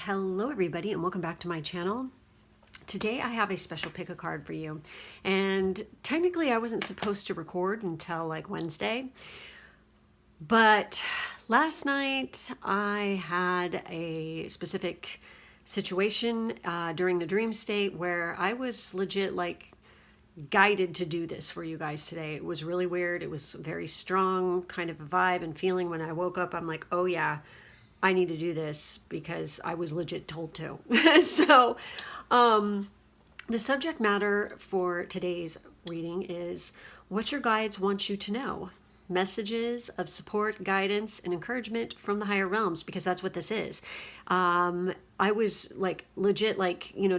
Hello everybody and welcome back to my channel. Today I have a special pick a card for you, and technically I wasn't supposed to record until like Wednesday, but last night I had a specific situation during the dream state where I was legit like guided to do this for you guys today. It was really weird. It was very strong kind of a vibe and feeling. When I woke up, I'm like, oh yeah, I need to do this because I was legit told to. So the subject matter for today's reading is what your guides want you to know. Messages of support, guidance, and encouragement from the higher realms, because that's what this is. I was like legit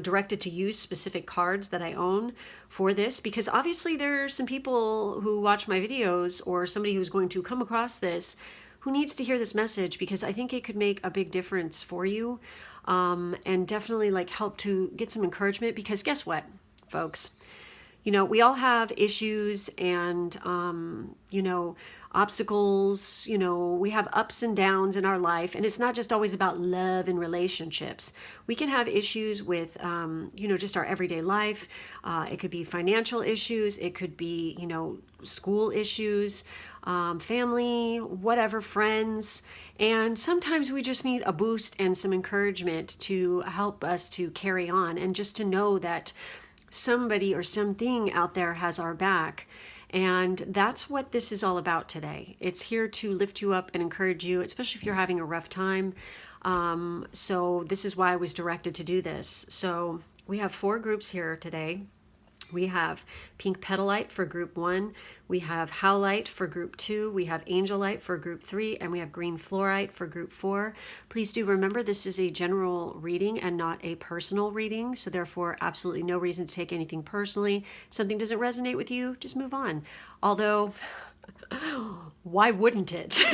directed to use specific cards that I own for this, because obviously there are some people who watch my videos or somebody who's going to come across this who needs to hear this message, because I think it could make a big difference for you, and definitely like help to get some encouragement. Because guess what, folks? We all have issues and, obstacles. We have ups and downs in our life, and it's not just always about love and relationships. We can have issues with, just our everyday life. It could be financial issues. It could be, school issues, family, whatever, friends. And sometimes we just need a boost and some encouragement to help us to carry on, and just to know that somebody or something out there has our back. And that's what this is all about today. It's here to lift you up and encourage you, especially if you're having a rough time. So this is why I was directed to do this. So we have 4 groups here today. We have Pink Petalite for group 1, we have Howlite for group 2, we have Angelite for group 3, and we have Green Fluorite for group 4. Please do remember this is a general reading and not a personal reading, so therefore absolutely no reason to take anything personally. If something doesn't resonate with you, just move on. Although, why wouldn't it?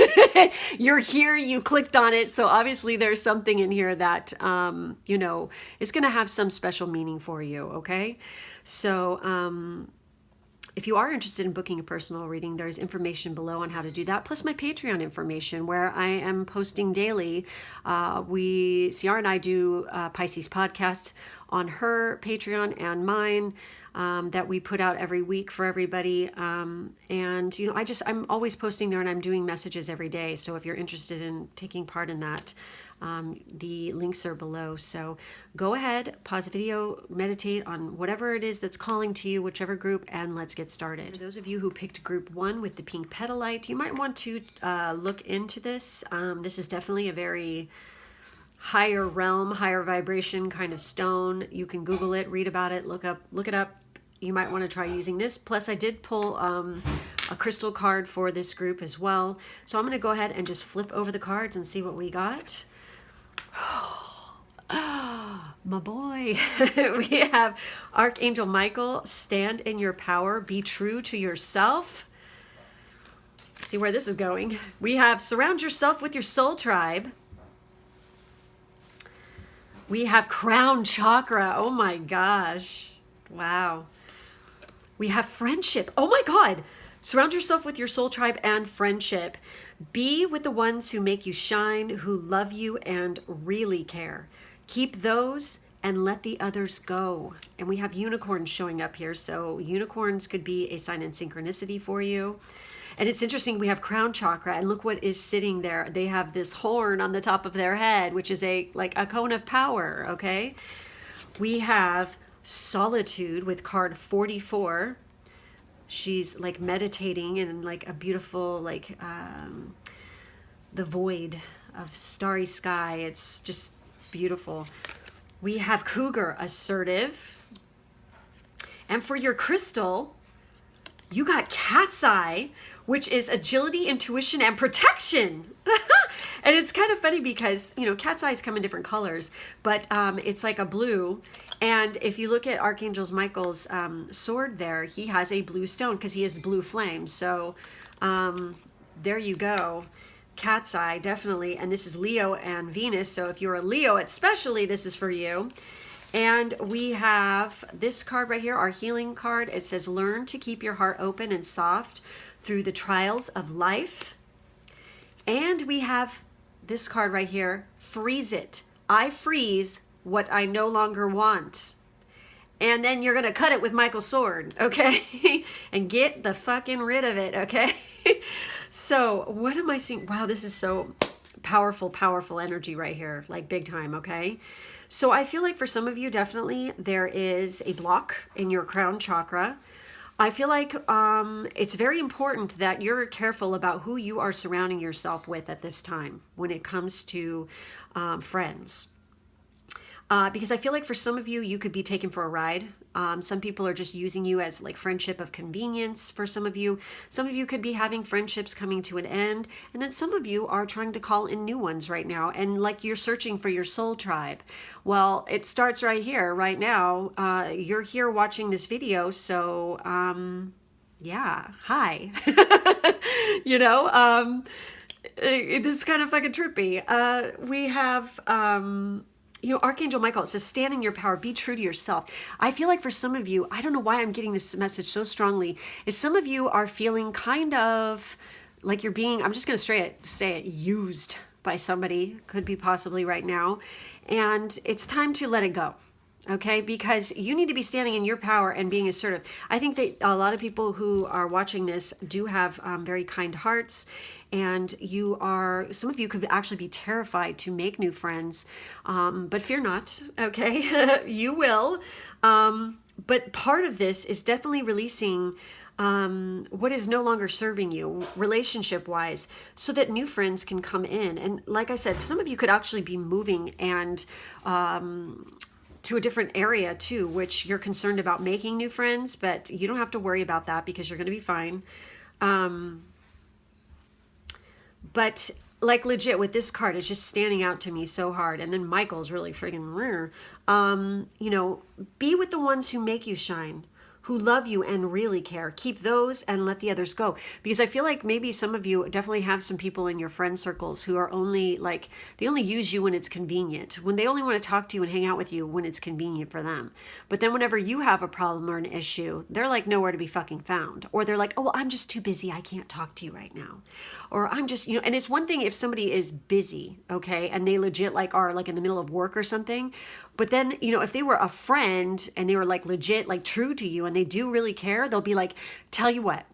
You're here, you clicked on it, so obviously there's something in here that, is going to have some special meaning for you, okay? So if you are interested in booking a personal reading, there's information below on how to do that, plus my Patreon information, where I am posting daily. Ciara and I do Pisces podcast on her Patreon and mine, that we put out every week for everybody. And I'm always posting there, and I'm doing messages every day. So if you're interested in taking part in that, the links are below. So go ahead, pause the video, meditate on whatever it is that's calling to you, whichever group, and let's get started. For those of you who picked group 1 with the Pink Petalite, you might want to look into this. This is definitely a very higher realm, higher vibration kind of stone. You can Google it, read about it, look it up. You might want to try using this. Plus I did pull a crystal card for this group as well. So I'm going to go ahead and just flip over the cards and see what we got. My boy. We have Archangel Michael, stand in your power, be true to yourself. See where this is going. We have surround yourself with your soul tribe. We have crown chakra. Oh my gosh. Wow. We have friendship. Oh my God. Surround yourself with your soul tribe and friendship. Be with the ones who make you shine, who love you and really care. Keep those and let the others go. And we have unicorns showing up here. So unicorns could be a sign in synchronicity for you. And it's interesting, we have crown chakra, and look what is sitting there. They have this horn on the top of their head, which is a cone of power, okay? We have solitude with card 44. She's like meditating in like a beautiful, the void of starry sky. It's just beautiful. We have cougar, assertive. And for your crystal, you got cat's eye, which is agility, intuition, and protection. And it's kind of funny because, cat's eyes come in different colors, but it's like a blue. And if you look at Archangel Michael's sword there, he has a blue stone because he has blue flame. So there you go. Cat's eye, definitely. And this is Leo and Venus. So if you're a Leo, especially, this is for you. And we have this card right here, our healing card. It says, learn to keep your heart open and soft through the trials of life. And we have this card right here, freeze it. I freeze what I no longer want. And then you're going to cut it with Michael's sword, okay? And get the fucking rid of it, okay? So what am I seeing? Wow, this is so powerful, powerful energy right here, like big time, okay? So I feel like for some of you, definitely there is a block in your crown chakra. I feel like it's very important that you're careful about who you are surrounding yourself with at this time when it comes to friends. Because I feel like for some of you, you could be taken for a ride. Some people are just using you as like friendship of convenience for some of you. Some of you could be having friendships coming to an end. And then some of you are trying to call in new ones right now. And like you're searching for your soul tribe. Well, it starts right here, right now. You're here watching this video. So, yeah, hi. You know, this is kind of fucking trippy. We have... you know, Archangel Michael, it says, stand in your power, be true to yourself. I feel like for some of you, I don't know why I'm getting this message so strongly, is some of you are feeling kind of like you're being, I'm just going to straight say it, used by somebody, could be possibly right now. And it's time to let it go. Okay, because you need to be standing in your power and being assertive. I think that a lot of people who are watching this do have very kind hearts, and some of you could actually be terrified to make new friends, but fear not, okay? You will. But part of this is definitely releasing what is no longer serving you relationship-wise, so that new friends can come in. And like I said, some of you could actually be moving and to a different area too, which you're concerned about making new friends, but you don't have to worry about that because you're going to be fine. But like legit with this card, it's just standing out to me so hard. And then Michael's really friggin' rare. You know, be with the ones who make you shine, who love you and really care. Keep those and let the others go. Because I feel like maybe some of you definitely have some people in your friend circles who are only like, they only use you when it's convenient, when they only want to talk to you and hang out with you when it's convenient for them. But then whenever you have a problem or an issue, they're like nowhere to be fucking found. Or they're like, oh, well, I'm just too busy, I can't talk to you right now. Or I'm just, you know, and it's one thing if somebody is busy, okay, and they legit like are like in the middle of work or something. But then, you know, if they were a friend and they were like legit, like true to you and they do really care, they'll be like, tell you what,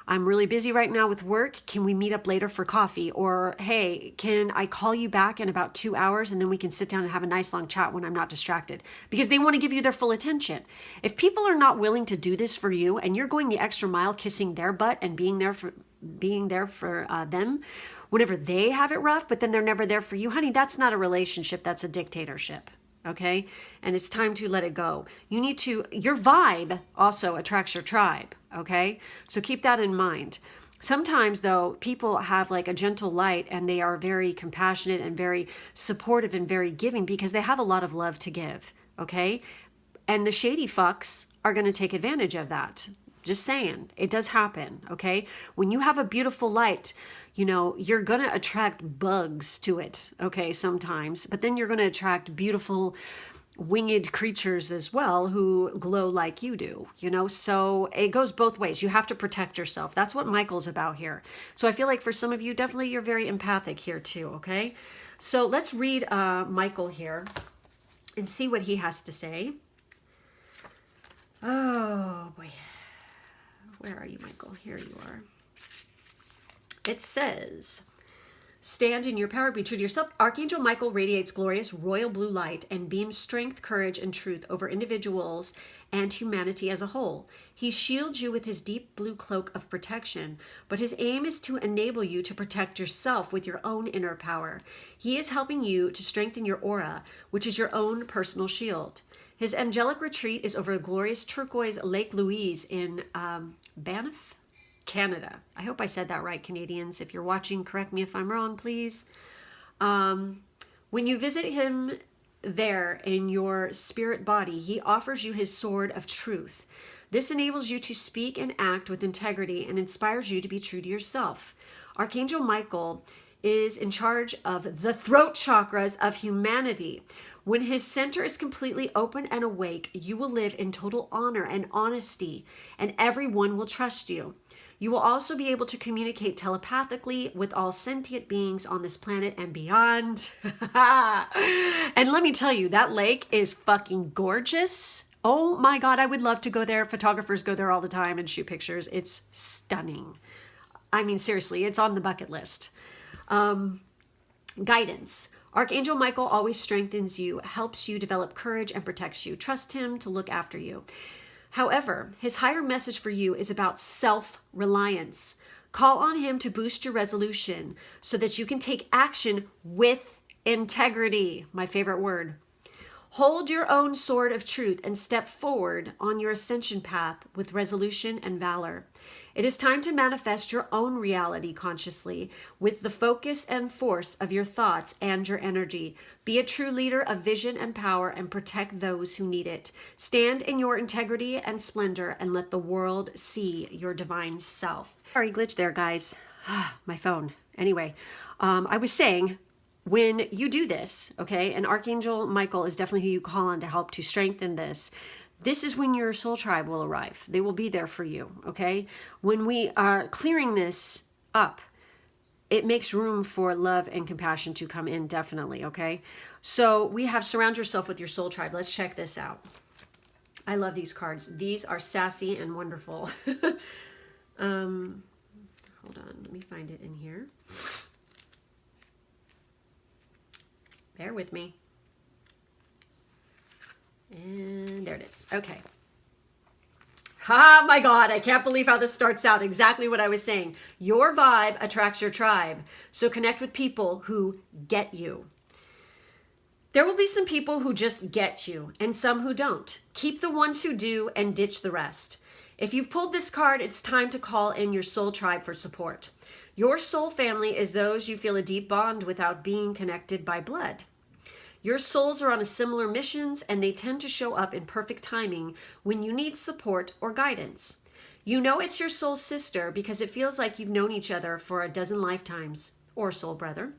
I'm really busy right now with work. Can we meet up later for coffee? Or, hey, can I call you back in about 2 hours and then we can sit down and have a nice long chat when I'm not distracted? Because they want to give you their full attention. If people are not willing to do this for you and you're going the extra mile, kissing their butt and being there for them whenever they have it rough, but then they're never there for you, honey, that's not a relationship. That's a dictatorship. Okay. And it's time to let it go. You need to, your vibe also attracts your tribe. Okay. So keep that in mind. Sometimes though, people have like a gentle light and they are very compassionate and very supportive and very giving because they have a lot of love to give. Okay. And the shady fucks are going to take advantage of that. Just saying, it does happen, okay? When you have a beautiful light, you know, you're going to attract bugs to it, okay, sometimes. But then you're going to attract beautiful winged creatures as well who glow like you do, you know? So it goes both ways. You have to protect yourself. That's what Michael's about here. So I feel like for some of you, definitely you're very empathic here too, okay? So let's read Michael here and see what he has to say. Oh, boy. Where are you, Michael? Here you are. It says, stand in your power, be true to yourself. Archangel Michael radiates glorious royal blue light and beams strength, courage, and truth over individuals and humanity as a whole. He shields you with his deep blue cloak of protection, but his aim is to enable you to protect yourself with your own inner power. He is helping you to strengthen your aura, which is your own personal shield. His angelic retreat is over a glorious turquoise Lake Louise in Banff, Canada. I hope I said that right, Canadians. If you're watching, correct me if I'm wrong, please. When you visit him there in your spirit body, he offers you his sword of truth. This enables you to speak and act with integrity and inspires you to be true to yourself. Archangel Michael is in charge of the throat chakras of humanity. When his center is completely open and awake, you will live in total honor and honesty, and everyone will trust you. You will also be able to communicate telepathically with all sentient beings on this planet and beyond. And let me tell you, that lake is fucking gorgeous. Oh my God, I would love to go there. Photographers go there all the time and shoot pictures. It's stunning. I mean, seriously, it's on the bucket list. Guidance. Archangel Michael always strengthens you, helps you develop courage, and protects you. Trust him to look after you. However, his higher message for you is about self-reliance. Call on him to boost your resolution so that you can take action with integrity. My favorite word. Hold your own sword of truth and step forward on your ascension path with resolution and valor. It is time to manifest your own reality consciously with the focus and force of your thoughts and your energy. Be a true leader of vision and power and protect those who need it. Stand in your integrity and splendor and let the world see your divine self. Sorry, glitch there, guys. My phone. Anyway, I was saying, when you do this, okay, and Archangel Michael is definitely who you call on to help to strengthen this. This is when your soul tribe will arrive. They will be there for you, okay? When we are clearing this up, it makes room for love and compassion to come in, definitely, okay? So we have surround yourself with your soul tribe. Let's check this out. I love these cards. These are sassy and wonderful. Hold on, let me find it in here. Bear with me. And there it is. Okay. Oh my God, I can't believe how this starts out. Exactly what I was saying. Your vibe attracts your tribe. So connect with people who get you. There will be some people who just get you and some who don't. Keep the ones who do and ditch the rest. If you've pulled this card, it's time to call in your soul tribe for support. Your soul family is those you feel a deep bond without being connected by blood. Your souls are on a similar missions and they tend to show up in perfect timing when you need support or guidance. You know it's your soul sister because it feels like you've known each other for a dozen lifetimes, or soul brother.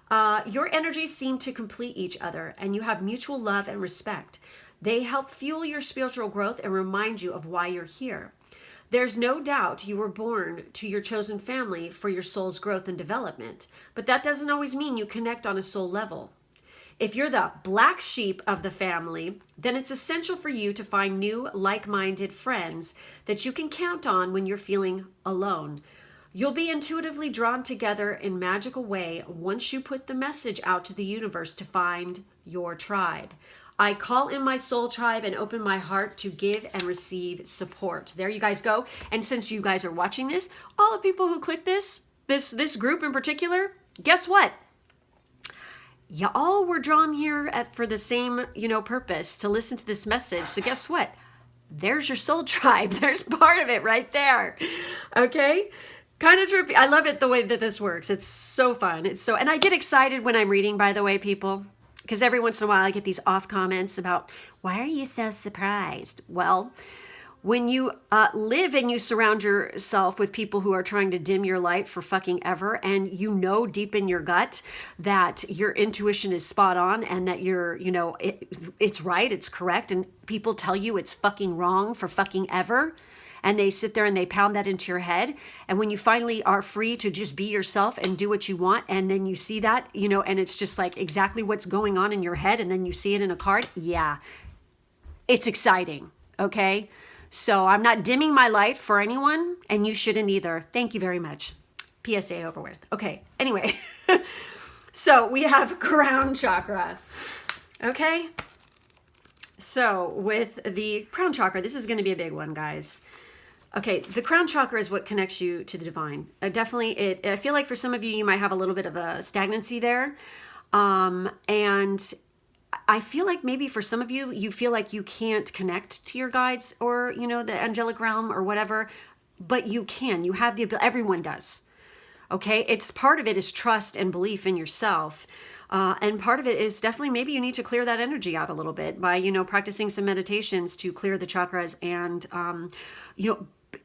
Your energies seem to complete each other and you have mutual love and respect. They help fuel your spiritual growth and remind you of why you're here. There's no doubt you were born to your chosen family for your soul's growth and development, but that doesn't always mean you connect on a soul level. If you're the black sheep of the family, then it's essential for you to find new like-minded friends that you can count on when you're feeling alone. You'll be intuitively drawn together in a magical way once you put the message out to the universe to find your tribe. I call in my soul tribe and open my heart to give and receive support. There you guys go. And since you guys are watching this, all the people who click this group in particular, guess what? You all were drawn here for the same, purpose, to listen to this message. So guess what? There's your soul tribe. There's part of it right there. Okay? Kind of trippy. I love it the way that this works. It's so fun. And I get excited when I'm reading, by the way, people, because every once in a while I get these off comments about, why are you so surprised? Well, when you live and you surround yourself with people who are trying to dim your light for fucking ever, and you know deep in your gut that your intuition is spot on and that it's right, it's correct, and people tell you it's fucking wrong for fucking ever, and they sit there and they pound that into your head, and when you finally are free to just be yourself and do what you want, and then you see that, and it's just like exactly what's going on in your head, and then you see it in a card, yeah, it's exciting, okay? So I'm not dimming my light for anyone, and you shouldn't either. Thank you very much. PSA over with. Okay, anyway. So we have crown chakra. Okay? So with the crown chakra, this is going to be a big one, guys. Okay, the crown chakra is what connects you to the divine. Definitely, I feel like for some of you, you might have a little bit of a stagnancy there. And I feel like maybe for some of you, you feel like you can't connect to your guides or, the angelic realm or whatever, but you can. You have the ability. Everyone does. Okay? It's part of it is trust and belief in yourself. And part of it is definitely maybe you need to clear that energy out a little bit by, practicing some meditations to clear the chakras and,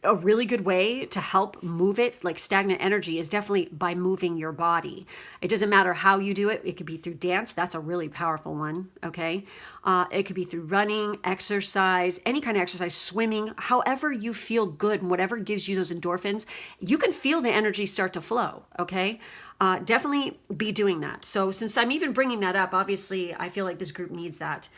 a really good way to help move it, like stagnant energy, is definitely by moving your body. It doesn't matter how you do it. It could be through dance. That's a really powerful one. Okay. It could be through running, exercise, any kind of exercise, swimming, however you feel good and whatever gives you those endorphins, you can feel the energy start to flow. Okay. Definitely be doing that. So since I'm even bringing that up, obviously I feel like this group needs that.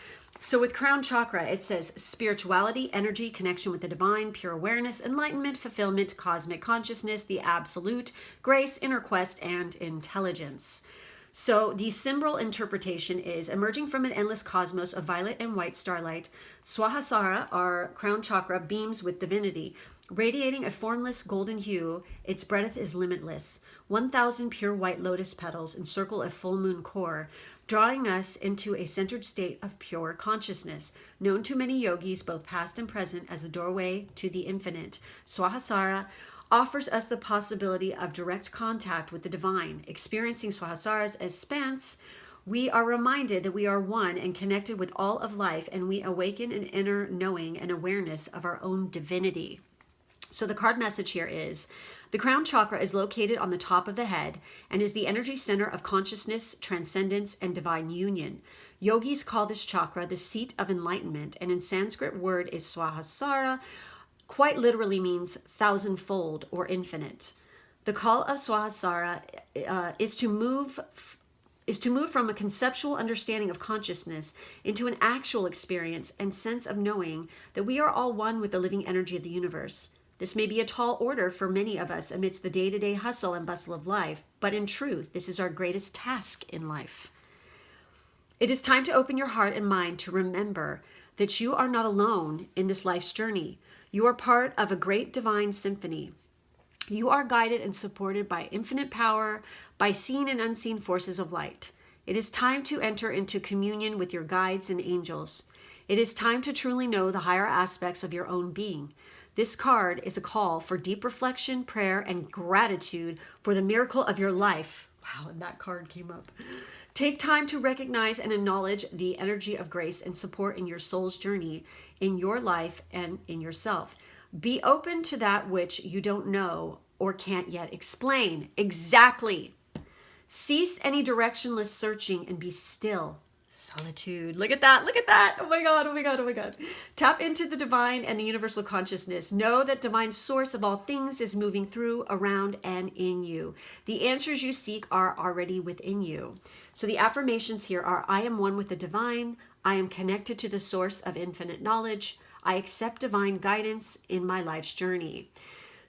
So with crown chakra, it says spirituality, energy, connection with the divine, pure awareness, enlightenment, fulfillment, cosmic consciousness, the absolute, grace, inner quest, and intelligence. So the symbol interpretation is emerging from an endless cosmos of violet and white starlight. Swahasrara, our crown chakra, beams with divinity. Radiating a formless golden hue, its breadth is limitless. 1,000 pure white lotus petals encircle a full moon core, drawing us into a centered state of pure consciousness, known to many yogis, both past and present, as the doorway to the infinite. Swahasrara offers us the possibility of direct contact with the divine. Experiencing Swahasraras as spans, we are reminded that we are one and connected with all of life, and we awaken an inner knowing and awareness of our own divinity. So the card message here is, the crown chakra is located on the top of the head and is the energy center of consciousness, transcendence, and divine union. Yogis call this chakra the seat of enlightenment, and in Sanskrit word is Swahasrara, quite literally means thousandfold or infinite. The call of Swahasrara is to move from a conceptual understanding of consciousness into an actual experience and sense of knowing that we are all one with the living energy of the universe. This may be a tall order for many of us amidst the day-to-day hustle and bustle of life, but in truth, this is our greatest task in life. It is time to open your heart and mind to remember that you are not alone in this life's journey. You are part of a great divine symphony. You are guided and supported by infinite power, by seen and unseen forces of light. It is time to enter into communion with your guides and angels. It is time to truly know the higher aspects of your own being. This card is a call for deep reflection, prayer, and gratitude for the miracle of your life. Wow, and that card came up. Take time to recognize and acknowledge the energy of grace and support in your soul's journey, in your life, and in yourself. Be open to that which you don't know or can't yet explain. Exactly. Cease any directionless searching and be still. Solitude. Look at that. Look at that. Oh my God. Oh my God. Oh my God. Tap into the divine and the universal consciousness. Know that divine source of all things is moving through, around, and in you. The answers you seek are already within you. So the affirmations here are, I am one with the divine. I am connected to the source of infinite knowledge. I accept divine guidance in my life's journey.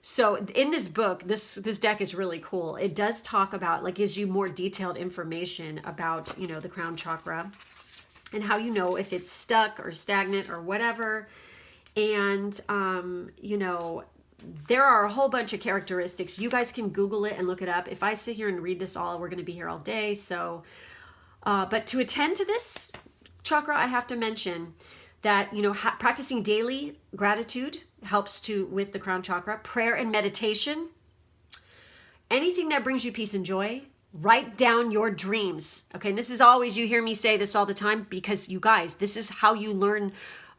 So in this book, this deck is really cool. It does talk about, like, gives you more detailed information about, you know, the crown chakra and how you know if it's stuck or stagnant or whatever. And, you know, there are a whole bunch of characteristics. You guys can Google it and look it up. If I sit here and read this all, we're going to be here all day. So, but to attend to this chakra, I have to mention that, you know, practicing daily gratitude helps with the crown chakra. Prayer and meditation. Anything that brings you peace and joy. Write down your dreams. Okay, and this is always, you hear me say this all the time, because you guys, this is how you learn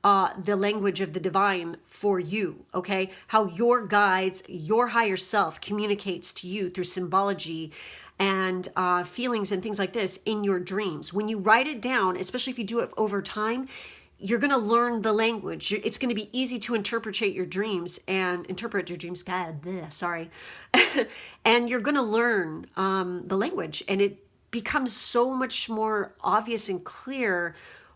the language of the divine for you, okay? How your guides, your higher self communicates to you through symbology and feelings and things like this in your dreams. When you write it down, especially if you do it over time, you're going to learn the language. It's going to be easy to interpret your dreams. God, sorry. And you're going to learn the language, and it becomes so much more obvious and clear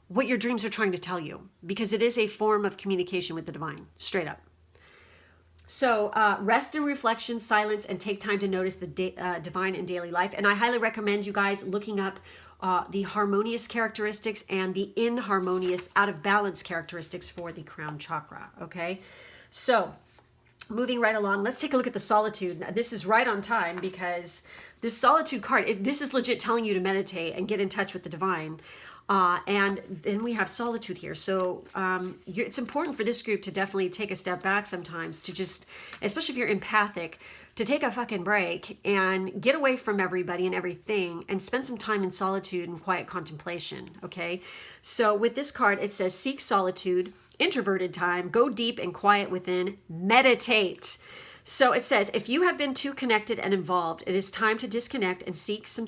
what your dreams are trying to tell you, because it is a form of communication with the divine, straight up. So rest in reflection, silence, and take time to notice the divine in daily life. And I highly recommend you guys looking up the harmonious characteristics and the inharmonious, out of balance characteristics for the crown chakra, okay? So moving right along, let's take a look at the solitude. Now, this is right on time, because this solitude card, this is legit telling you to meditate and get in touch with the divine. And then we have solitude here. So it's important for this group to definitely take a step back sometimes, to just, especially if you're empathic, to take a fucking break and get away from everybody and everything and spend some time in solitude and quiet contemplation, okay? So with this card, it says, seek solitude. introverted time. Go deep and quiet within. Meditate. So it says, if you have been too connected and involved, it is time to disconnect and seek some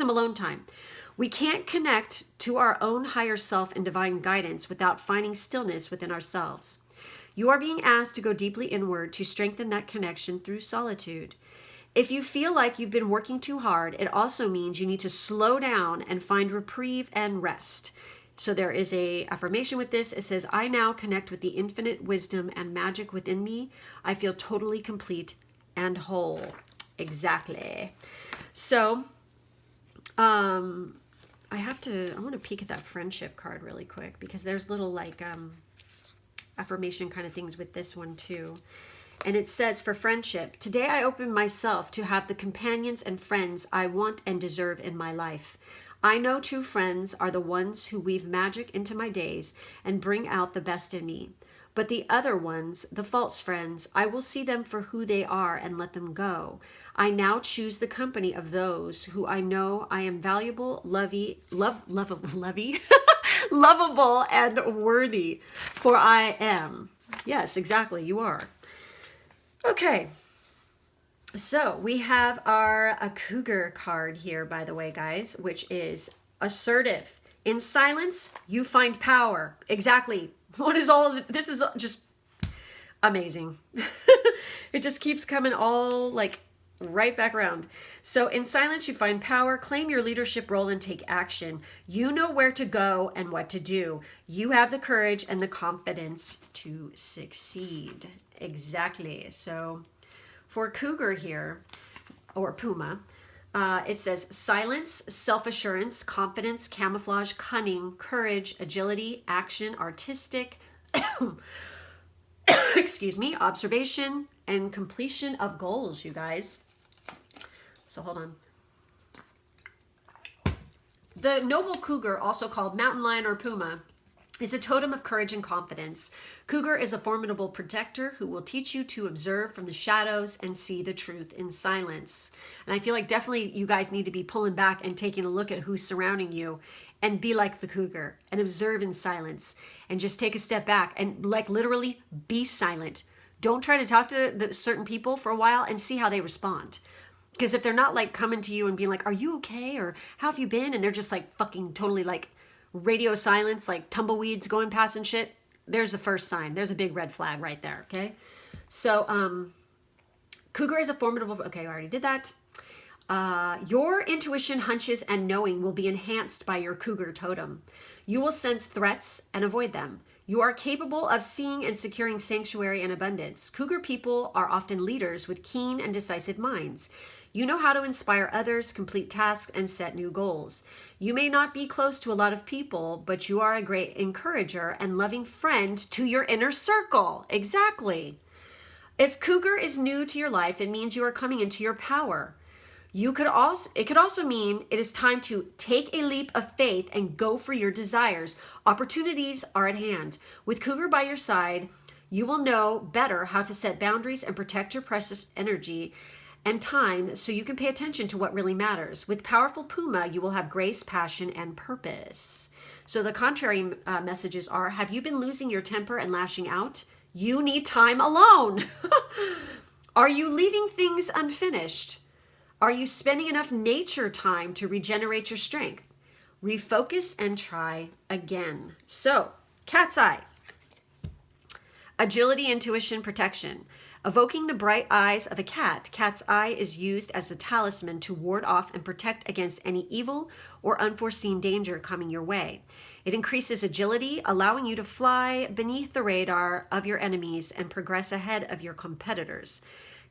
alone time. We can't connect to our own higher self and divine guidance without finding stillness within ourselves. You are being asked to go deeply inward to strengthen that connection through solitude. If you feel like you've been working too hard, it also means you need to slow down and find reprieve and rest. So there is a affirmation with this. It says, I now connect with the infinite wisdom and magic within me. I feel totally complete and whole. Exactly. So, I want to peek at that friendship card really quick because there's little like, affirmation kind of things with this one too. And it says for friendship, today I open myself to have the companions and friends I want and deserve in my life. I know true friends are the ones who weave magic into my days and bring out the best in me. But the other ones, the false friends, I will see them for who they are and let them go. I now choose the company of those who I know I am valuable, lovable, and worthy, for I am. Yes, exactly, you are. Okay. So we have a cougar card here, by the way, guys, which is assertive. In silence, you find power. Exactly. What is all of it? This is just amazing. It just keeps coming all like right back around. So in silence, you find power, claim your leadership role and take action. You know where to go and what to do. You have the courage and the confidence to succeed. Exactly. So for cougar here, or puma, it says silence, self-assurance, confidence, camouflage, cunning, courage, agility, action, artistic, excuse me, observation, and completion of goals, you guys. So hold on. The noble cougar, also called mountain lion or puma, is a totem of courage and confidence. Cougar is a formidable protector who will teach you to observe from the shadows and see the truth in silence. And I feel like definitely you guys need to be pulling back and taking a look at who's surrounding you and be like the cougar and observe in silence and just take a step back and like literally be silent. Don't try to talk to the certain people for a while and see how they respond. Because if they're not like coming to you and being like, are you okay? Or how have you been? And they're just like fucking totally like radio silence, like tumbleweeds going past and shit, there's the first sign. There's a big red flag right there, okay? So, cougar is a formidable... Okay, I already did that. Your intuition, hunches, and knowing will be enhanced by your cougar totem. You will sense threats and avoid them. You are capable of seeing and securing sanctuary and abundance. Cougar people are often leaders with keen and decisive minds. You know how to inspire others, complete tasks, and set new goals. You may not be close to a lot of people, but you are a great encourager and loving friend to your inner circle. Exactly. If cougar is new to your life, it means you are coming into your power. It could also mean it is time to take a leap of faith and go for your desires. Opportunities are at hand. With cougar by your side, you will know better how to set boundaries and protect your precious energy and time so you can pay attention to what really matters. With powerful puma, you will have grace, passion, and purpose. So the contrary messages are, have you been losing your temper and lashing out? You need time alone. Are you leaving things unfinished? Are you spending enough nature time to regenerate your strength? Refocus and try again. So, cat's eye. Agility, intuition, protection. Evoking the bright eyes of a cat, cat's eye is used as a talisman to ward off and protect against any evil or unforeseen danger coming your way. It increases agility, allowing you to fly beneath the radar of your enemies and progress ahead of your competitors.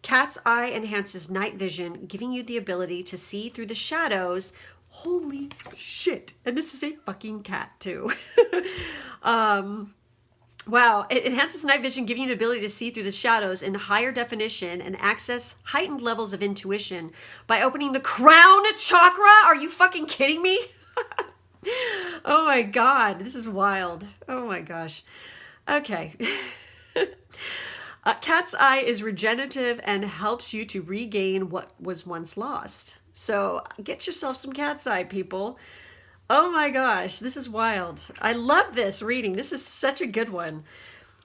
Cat's eye enhances night vision, giving you the ability to see through the shadows. Holy shit. And this is a fucking cat too. Wow, it enhances night vision, giving you the ability to see through the shadows in higher definition and access heightened levels of intuition by opening the crown chakra. Are you fucking kidding me? Oh my God, this is wild. Oh my gosh. Okay. Cat's eye is regenerative and helps you to regain what was once lost. So get yourself some cat's eye, people. Oh my gosh, this is wild. I love this reading. This is such a good one.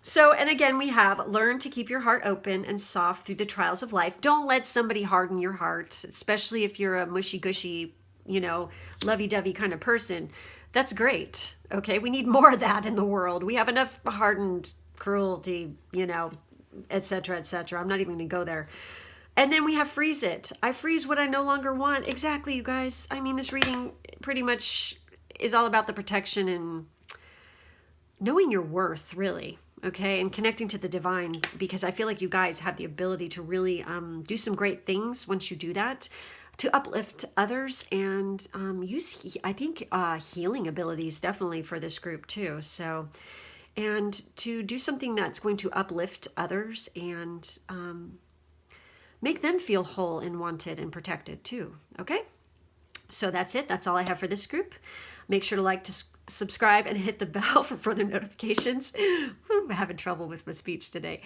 So, and again, we have learn to keep your heart open and soft through the trials of life. Don't let somebody harden your heart, especially if you're a mushy gushy, lovey-dovey kind of person. That's great. Okay, we need more of that in the world. We have enough hardened cruelty, etc., etc. I'm not even going to go there. And then we have freeze it. I freeze what I no longer want. Exactly, you guys. I mean, this reading pretty much is all about the protection and knowing your worth, really. Okay, and connecting to the divine, because I feel like you guys have the ability to really do some great things once you do that, to uplift others and use, I think, healing abilities definitely for this group too. So, and to do something that's going to uplift others and make them feel whole and wanted and protected too. Okay, so that's it. That's all I have for this group. Make sure to like, to subscribe, and hit the bell for further notifications. I'm having trouble with my speech today.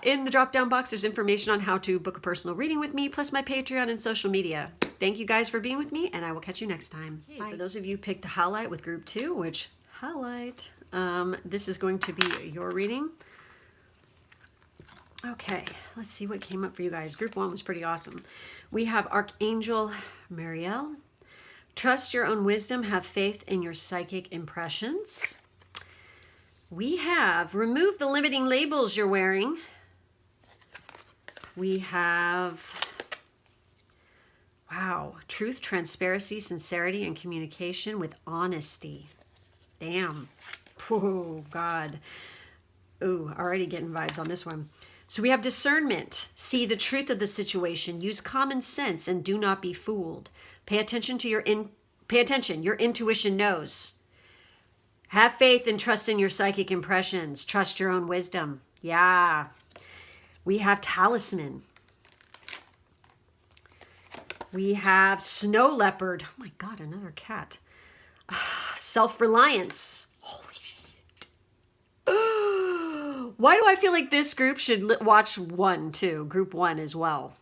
In the drop-down box, there's information on how to book a personal reading with me, plus my Patreon and social media. Thank you guys for being with me, and I will catch you next time. Hey, for those of you who picked the highlight with group 2, which highlight, this is going to be your reading. Okay, let's see what came up for you guys. Group 1 was pretty awesome. We have Archangel Mariel. Trust your own wisdom. Have faith in your psychic impressions. We have remove the limiting labels you're wearing. We have, wow, truth, transparency, sincerity, and communication with honesty. Damn. Oh, God. Ooh, already getting vibes on this one. So we have discernment. See the truth of the situation. Use common sense and do not be fooled. Pay attention. Your intuition knows. Have faith and trust in your psychic impressions. Trust your own wisdom. Yeah. We have talisman. We have snow leopard. Oh my God, another cat. Self-reliance. Holy shit. Why do I feel like this group should watch group 1 as well?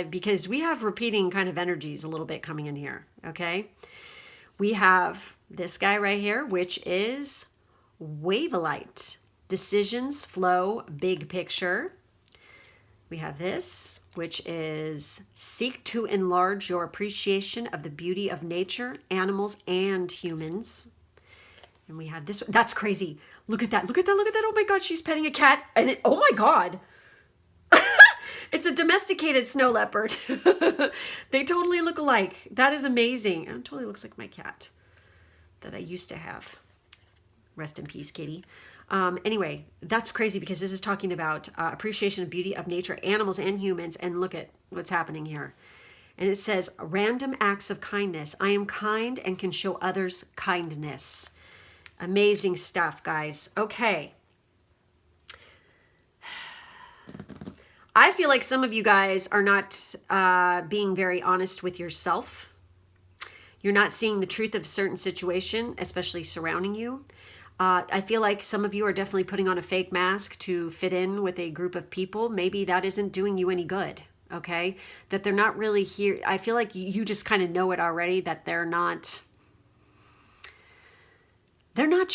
Because we have repeating kind of energies a little bit coming in here, okay? We have this guy right here, which is Wavelite. Decisions, flow, big picture. We have this, which is seek to enlarge your appreciation of the beauty of nature, animals, and humans. And we have this, that's crazy. Look at that, look at that, look at that. Oh my God, she's petting a cat. And oh my God. It's a domesticated snow leopard. They totally look alike. That is amazing. It totally looks like my cat that I used to have. Rest in peace, kitty. Anyway, that's crazy because this is talking about appreciation of beauty of nature, animals, and humans. And look at what's happening here. And it says, random acts of kindness. I am kind and can show others kindness. Amazing stuff, guys. Okay. I feel like some of you guys are not being very honest with yourself. You're not seeing the truth of a certain situation, especially surrounding you. I feel like some of you are definitely putting on a fake mask to fit in with a group of people. Maybe that isn't doing you any good, okay? That they're not really here. I feel like you just kind of know it already, that they're not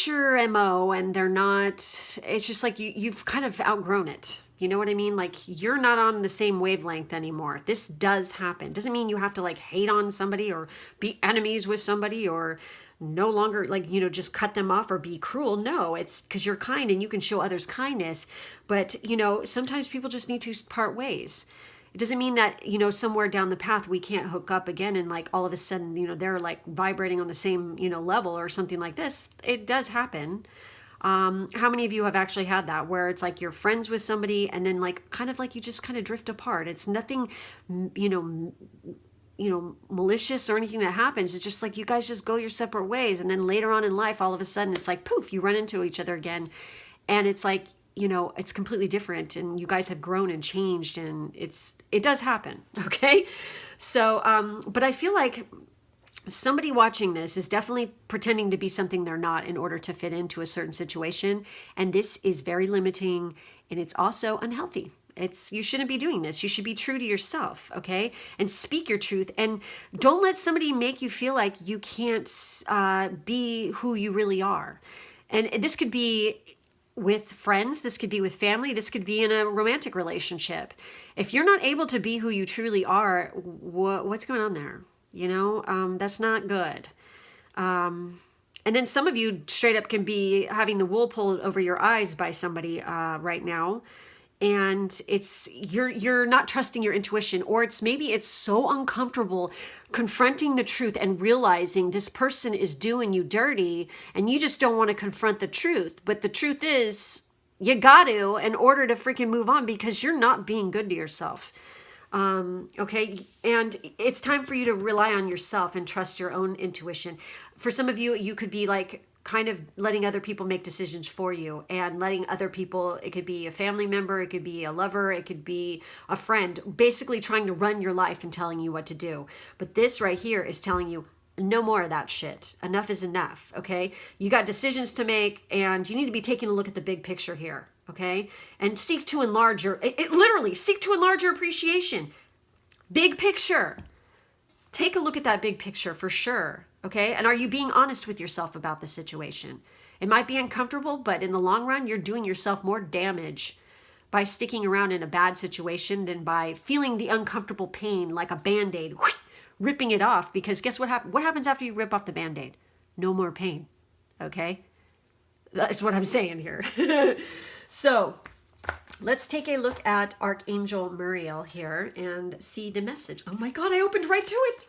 your MO, and they're not, it's just like you've kind of outgrown it. You know what I mean? Like, you're not on the same wavelength anymore. This does happen. Doesn't mean you have to like hate on somebody or be enemies with somebody or no longer like, just cut them off or be cruel. No, it's because you're kind and you can show others kindness. But, sometimes people just need to part ways. It doesn't mean that, somewhere down the path we can't hook up again and like all of a sudden, they're like vibrating on the same, level or something like this. It does happen. How many of you have actually had that where it's like you're friends with somebody and then like kind of like you just kind of drift apart? It's nothing, malicious or anything that happens. It's just like you guys just go your separate ways. And then later on in life, all of a sudden it's like, poof, you run into each other again. And it's like, it's completely different and you guys have grown and changed and it does happen. Okay. So, but I feel like somebody watching this is definitely pretending to be something they're not in order to fit into a certain situation. And this is very limiting and it's also unhealthy. You shouldn't be doing this. You should be true to yourself, okay? And speak your truth. And don't let somebody make you feel like you can't be who you really are. And this could be with friends, this could be with family, this could be in a romantic relationship. If you're not able to be who you truly are, what's going on there? That's not good. And then some of you straight up can be having the wool pulled over your eyes by somebody right now. And you're not trusting your intuition, or maybe it's so uncomfortable confronting the truth and realizing this person is doing you dirty and you just don't want to confront the truth. But the truth is you got to, in order to freaking move on, because you're not being good to yourself. Okay. And it's time for you to rely on yourself and trust your own intuition. For some of you, you could be like kind of letting other people make decisions for you, and letting other people, it could be a family member, it could be a lover, it could be a friend, basically trying to run your life and telling you what to do. But this right here is telling you, no more of that shit. Enough is enough. Okay. You got decisions to make, and you need to be taking a look at the big picture here. Okay. And seek to enlarge literally seek to enlarge your appreciation. Big picture. Take a look at that big picture for sure. Okay. And are you being honest with yourself about the situation? It might be uncomfortable, but in the long run, you're doing yourself more damage by sticking around in a bad situation than by feeling the uncomfortable pain like a Band-Aid, ripping it off. Because guess what happens? What happens after you rip off the Band-Aid? No more pain. Okay. That's what I'm saying here. So let's take a look at Archangel Muriel here and see the message. Oh my God, I opened right to it.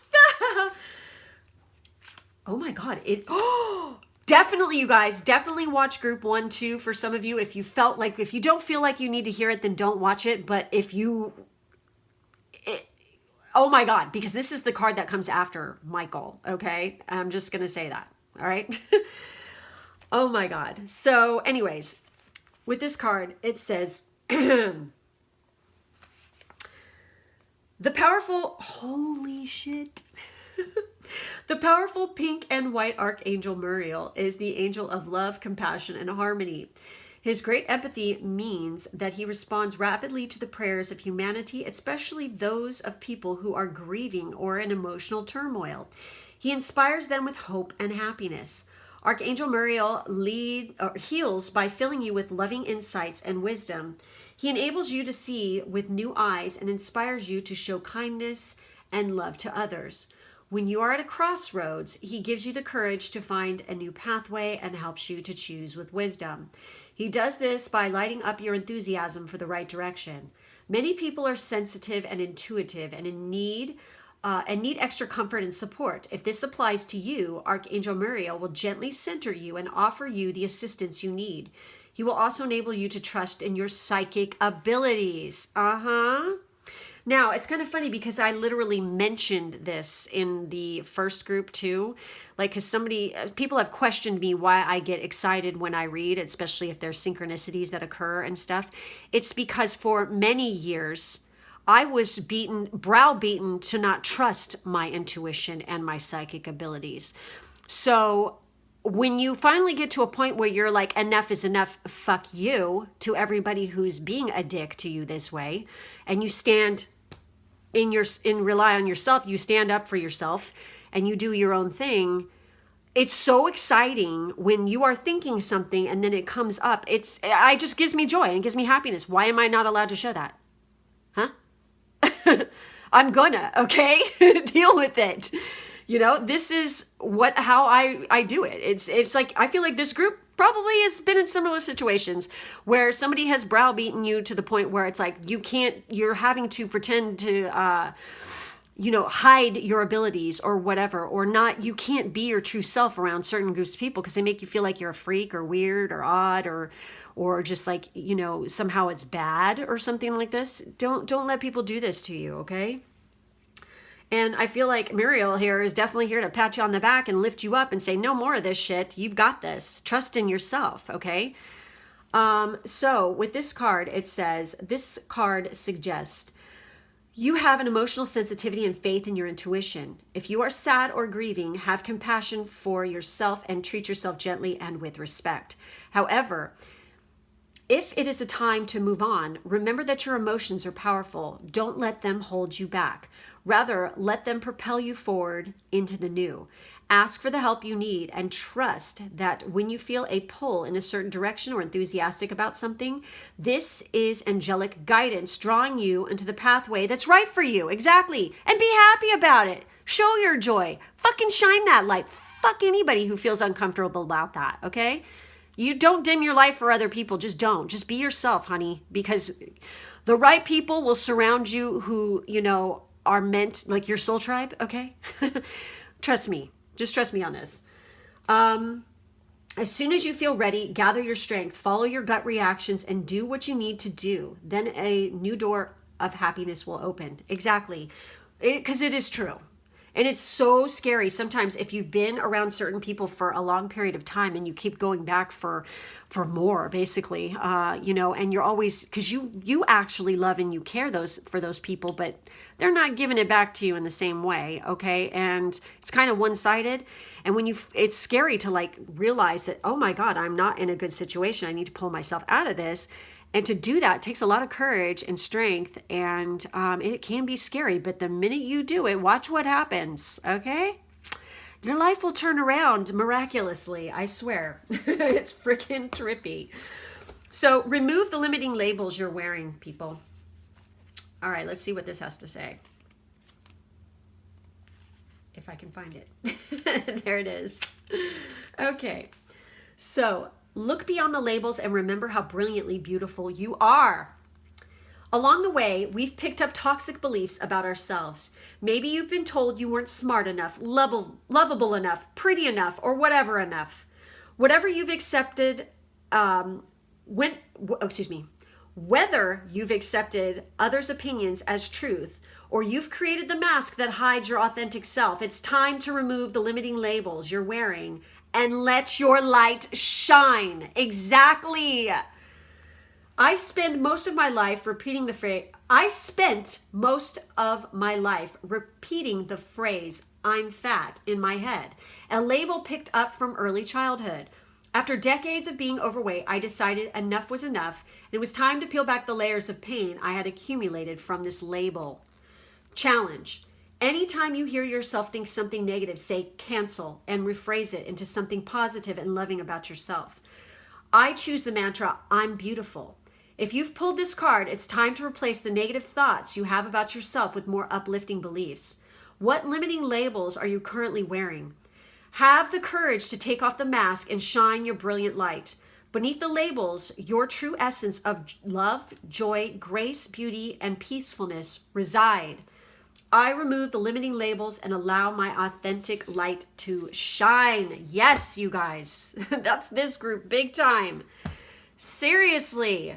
Oh my God. Definitely, you guys, definitely watch group 1, 2 for some of you. If you don't feel like you need to hear it, then don't watch it. But oh my God, because this is the card that comes after Michael. Okay. I'm just going to say that. All right. Oh my God. So anyways, with this card, it says, the powerful, holy shit. The powerful pink and white Archangel Muriel is the angel of love, compassion, and harmony. His great empathy means that he responds rapidly to the prayers of humanity, especially those of people who are grieving or in emotional turmoil. He inspires them with hope and happiness. Archangel Muriel heals by filling you with loving insights and wisdom. He enables you to see with new eyes and inspires you to show kindness and love to others. When you are at a crossroads, he gives you the courage to find a new pathway and helps you to choose with wisdom. He does this by lighting up your enthusiasm for the right direction. Many people are sensitive and intuitive and need extra comfort and support. If this applies to you, Archangel Muriel will gently center you and offer you the assistance you need. He will also enable you to trust in your psychic abilities. Now, it's kind of funny because I literally mentioned this in the first group too. Like, because people have questioned me why I get excited when I read, especially if there's synchronicities that occur and stuff. It's because for many years, I was browbeaten to not trust my intuition and my psychic abilities. So when you finally get to a point where you're like, enough is enough, fuck you, to everybody who's being a dick to you this way, and you stand rely on yourself, you stand up for yourself and you do your own thing. It's so exciting when you are thinking something and then it comes up. It just gives me joy and it gives me happiness. Why am I not allowed to show that? Huh? I'm gonna, okay? Deal with it. This is how I do it. It's like, I feel like this group probably has been in similar situations where somebody has browbeaten you to the point where it's like, you're having to pretend to, hide your abilities or whatever, or not, you can't be your true self around certain groups of people because they make you feel like you're a freak or weird or odd or just like, somehow it's bad or something like this. Don't let people do this to you, okay? And I feel like Muriel here is definitely here to pat you on the back and lift you up and say, no more of this shit. You've got this. Trust in yourself, okay? So with this card, it says, this card suggests you have an emotional sensitivity and faith in your intuition. If you are sad or grieving, have compassion for yourself and treat yourself gently and with respect. However, If it is a time to move on, remember that your emotions are powerful. Don't let them hold you back. Rather, let them propel you forward into the new. Ask for the help you need and trust that when you feel a pull in a certain direction or enthusiastic about something, this is angelic guidance drawing you into the pathway that's right for you. Exactly. And be happy about it. Show your joy. Fucking shine that light. Fuck anybody who feels uncomfortable about that, okay? You don't dim your light for other people. Just don't. Just be yourself, honey, because the right people will surround you who, are meant, like your soul tribe, okay? Trust me. Just trust me on this. As soon as you feel ready, gather your strength, follow your gut reactions, and do what you need to do. Then a new door of happiness will open. Exactly. Because it is true. And it's so scary sometimes if you've been around certain people for a long period of time and you keep going back for more, basically, and you're always, because you actually love and you care for those people, but they're not giving it back to you in the same way, okay? And it's kind of one-sided. And when it's scary to realize that, oh my God, I'm not in a good situation. I need to pull myself out of this. And to do that takes a lot of courage and strength, and it can be scary. But the minute you do it, watch what happens, okay? Your life will turn around miraculously, I swear. It's freaking trippy. So remove the limiting labels you're wearing, people. All right, let's see what this has to say. If I can find it. There it is. Okay, so look beyond the labels and remember how brilliantly beautiful you are. Along the way, we've picked up toxic beliefs about ourselves. Maybe you've been told you weren't smart enough, lovable enough, pretty enough, or whatever enough. Whatever you've accepted, whether you've accepted others' opinions as truth, or you've created the mask that hides your authentic self, it's time to remove the limiting labels you're wearing and let your light shine. Exactly. I spent most of my life repeating the phrase, I'm fat, in my head, a label picked up from early childhood. After decades of being overweight, I decided enough was enough, and it was time to peel back the layers of pain I had accumulated from this label. Challenge. Anytime you hear yourself think something negative, say cancel and rephrase it into something positive and loving about yourself. I choose the mantra, I'm beautiful. If you've pulled this card, it's time to replace the negative thoughts you have about yourself with more uplifting beliefs. What limiting labels are you currently wearing? Have the courage to take off the mask and shine your brilliant light. Beneath the labels, your true essence of love, joy, grace, beauty, and peacefulness reside. I remove the limiting labels and allow my authentic light to shine. Yes, you guys. That's this group big time. Seriously.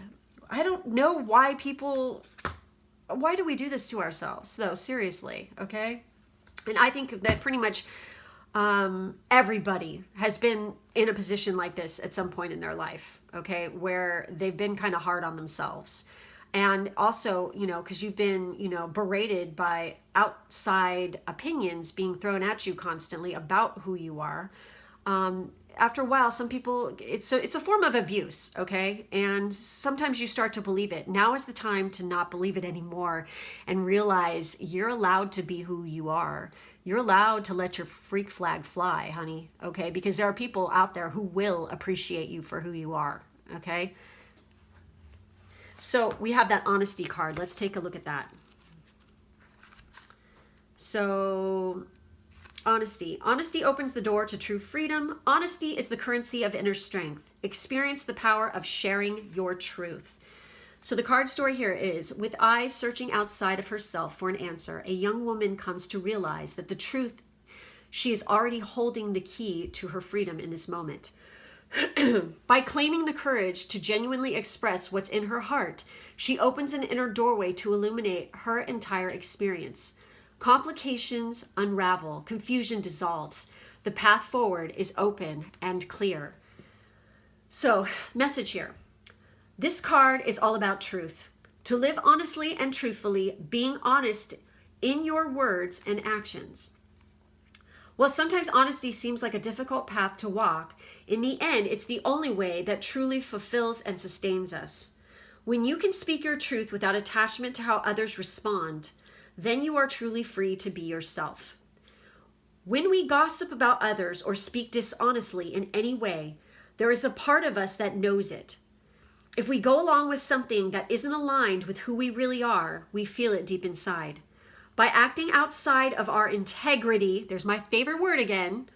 I don't know why do we do this to ourselves, though? Seriously, okay? And I think that pretty much everybody has been in a position like this at some point in their life, okay, where they've been kind of hard on themselves. And also, because you've been, berated by outside opinions being thrown at you constantly about who you are. After a while, some people, it's a form of abuse, okay? And sometimes you start to believe it. Now is the time to not believe it anymore and realize you're allowed to be who you are. You're allowed to let your freak flag fly, honey, okay? Because there are people out there who will appreciate you for who you are, okay? So we have that honesty card. Let's take a look at that. So honesty. Honesty opens the door to true freedom. Honesty is the currency of inner strength. Experience the power of sharing your truth. So the card story here is, with eyes searching outside of herself for an answer, a young woman comes to realize that the truth, she is already holding the key to her freedom in this moment. By claiming the courage to genuinely express what's in her heart, she opens an inner doorway to illuminate her entire experience. Complications unravel, confusion dissolves. The path forward is open and clear. So, message here. This card is all about truth. To live honestly and truthfully, being honest in your words and actions. While sometimes honesty seems like a difficult path to walk, in the end, it's the only way that truly fulfills and sustains us. When you can speak your truth without attachment to how others respond, then you are truly free to be yourself. When we gossip about others or speak dishonestly in any way, there is a part of us that knows it. If we go along with something that isn't aligned with who we really are, we feel it deep inside. By acting outside of our integrity, there's my favorite word again,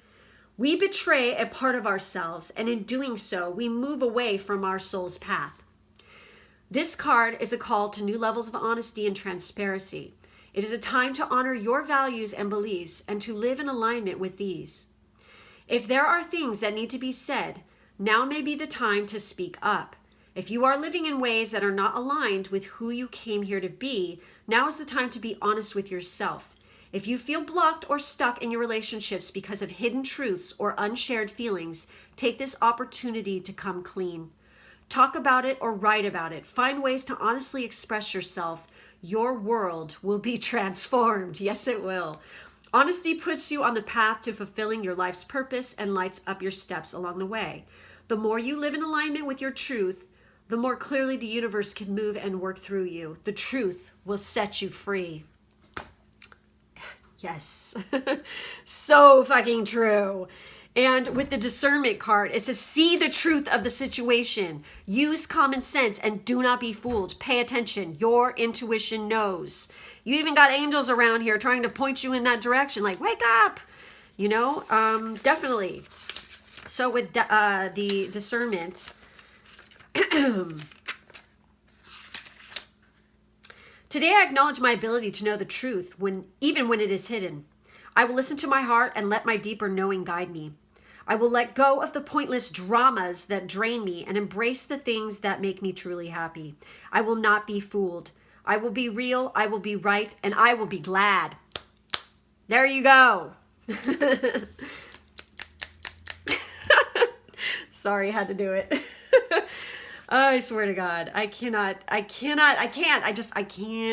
we betray a part of ourselves, and in doing so, we move away from our soul's path. This card is a call to new levels of honesty and transparency. It is a time to honor your values and beliefs and to live in alignment with these. If there are things that need to be said, now may be the time to speak up. If you are living in ways that are not aligned with who you came here to be, now is the time to be honest with yourself. If you feel blocked or stuck in your relationships because of hidden truths or unshared feelings, take this opportunity to come clean. Talk about it or write about it. Find ways to honestly express yourself. Your world will be transformed. Yes, it will. Honesty puts you on the path to fulfilling your life's purpose and lights up your steps along the way. The more you live in alignment with your truth, the more clearly the universe can move and work through you. The truth will set you free. Yes. So fucking true. And with the discernment card, it says, see the truth of the situation. Use common sense and do not be fooled. Pay attention. Your intuition knows. You even got angels around here trying to point you in that direction. Like, wake up. You know, definitely. So with the discernment, today I acknowledge my ability to know the truth even when it is hidden. I will listen to my heart and let my deeper knowing guide me. I will let go of the pointless dramas that drain me and embrace the things that make me truly happy. I will not be fooled. I will be real, I will be right, and I will be glad. There you go. Sorry, had to do it. I swear to God, I can't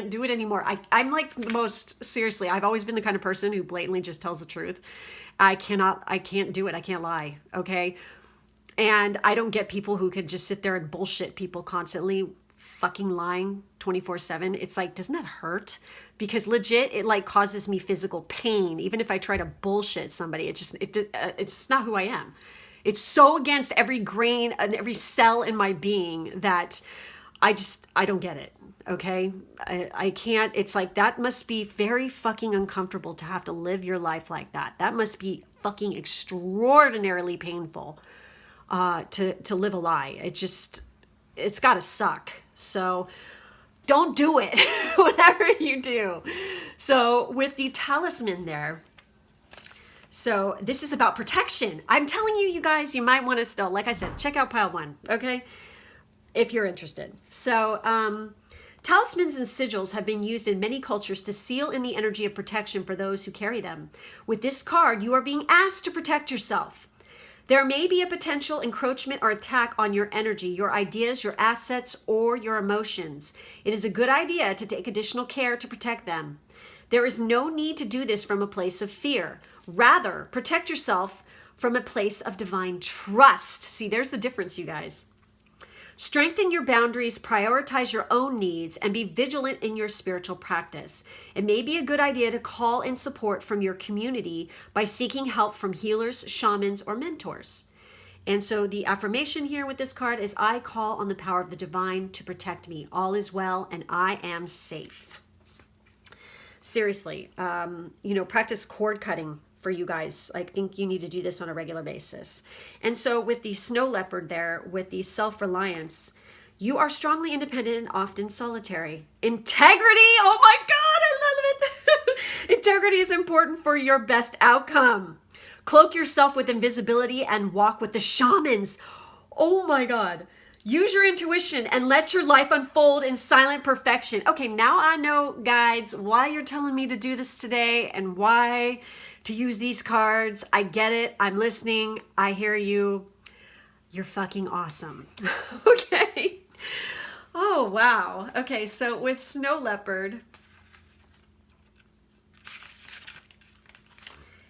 do it anymore. I'm like the most, seriously, I've always been the kind of person who blatantly just tells the truth. I can't do it. I can't lie. Okay. And I don't get people who can just sit there and bullshit people constantly fucking lying 24/7. It's like, doesn't that hurt? Because legit, it like causes me physical pain. Even if I try to bullshit somebody, it's just not who I am. It's so against every grain and every cell in my being that I don't get it. Okay. I can't, it's like, that must be very fucking uncomfortable to have to live your life like that. That must be fucking extraordinarily painful, to live a lie. It's gotta suck. So don't do it, whatever you do. So with the talisman there, so this is about protection. I'm telling you, you guys, you might want to still, like I said, check out pile 1, okay? If you're interested. So talismans and sigils have been used in many cultures to seal in the energy of protection for those who carry them. With this card, you are being asked to protect yourself. There may be a potential encroachment or attack on your energy, your ideas, your assets, or your emotions. It is a good idea to take additional care to protect them. There is no need to do this from a place of fear. Rather, protect yourself from a place of divine trust. See, there's the difference, you guys. Strengthen your boundaries, prioritize your own needs, and be vigilant in your spiritual practice. It may be a good idea to call in support from your community by seeking help from healers, shamans, or mentors. And so the affirmation here with this card is, I call on the power of the divine to protect me. All is well and I am safe. Seriously, practice cord cutting for you guys. I think you need to do this on a regular basis. And so with the snow leopard there, with the self-reliance, you are strongly independent and often solitary. Integrity! Oh my God, I love it! Integrity is important for your best outcome. Cloak yourself with invisibility and walk with the shamans. Oh my God. Use your intuition and let your life unfold in silent perfection. Okay, now I know, guides, why you're telling me to do this today and why to use these cards. I get it. I'm listening. I hear you. You're fucking awesome. Okay. Oh, wow. Okay, so with Snow Leopard,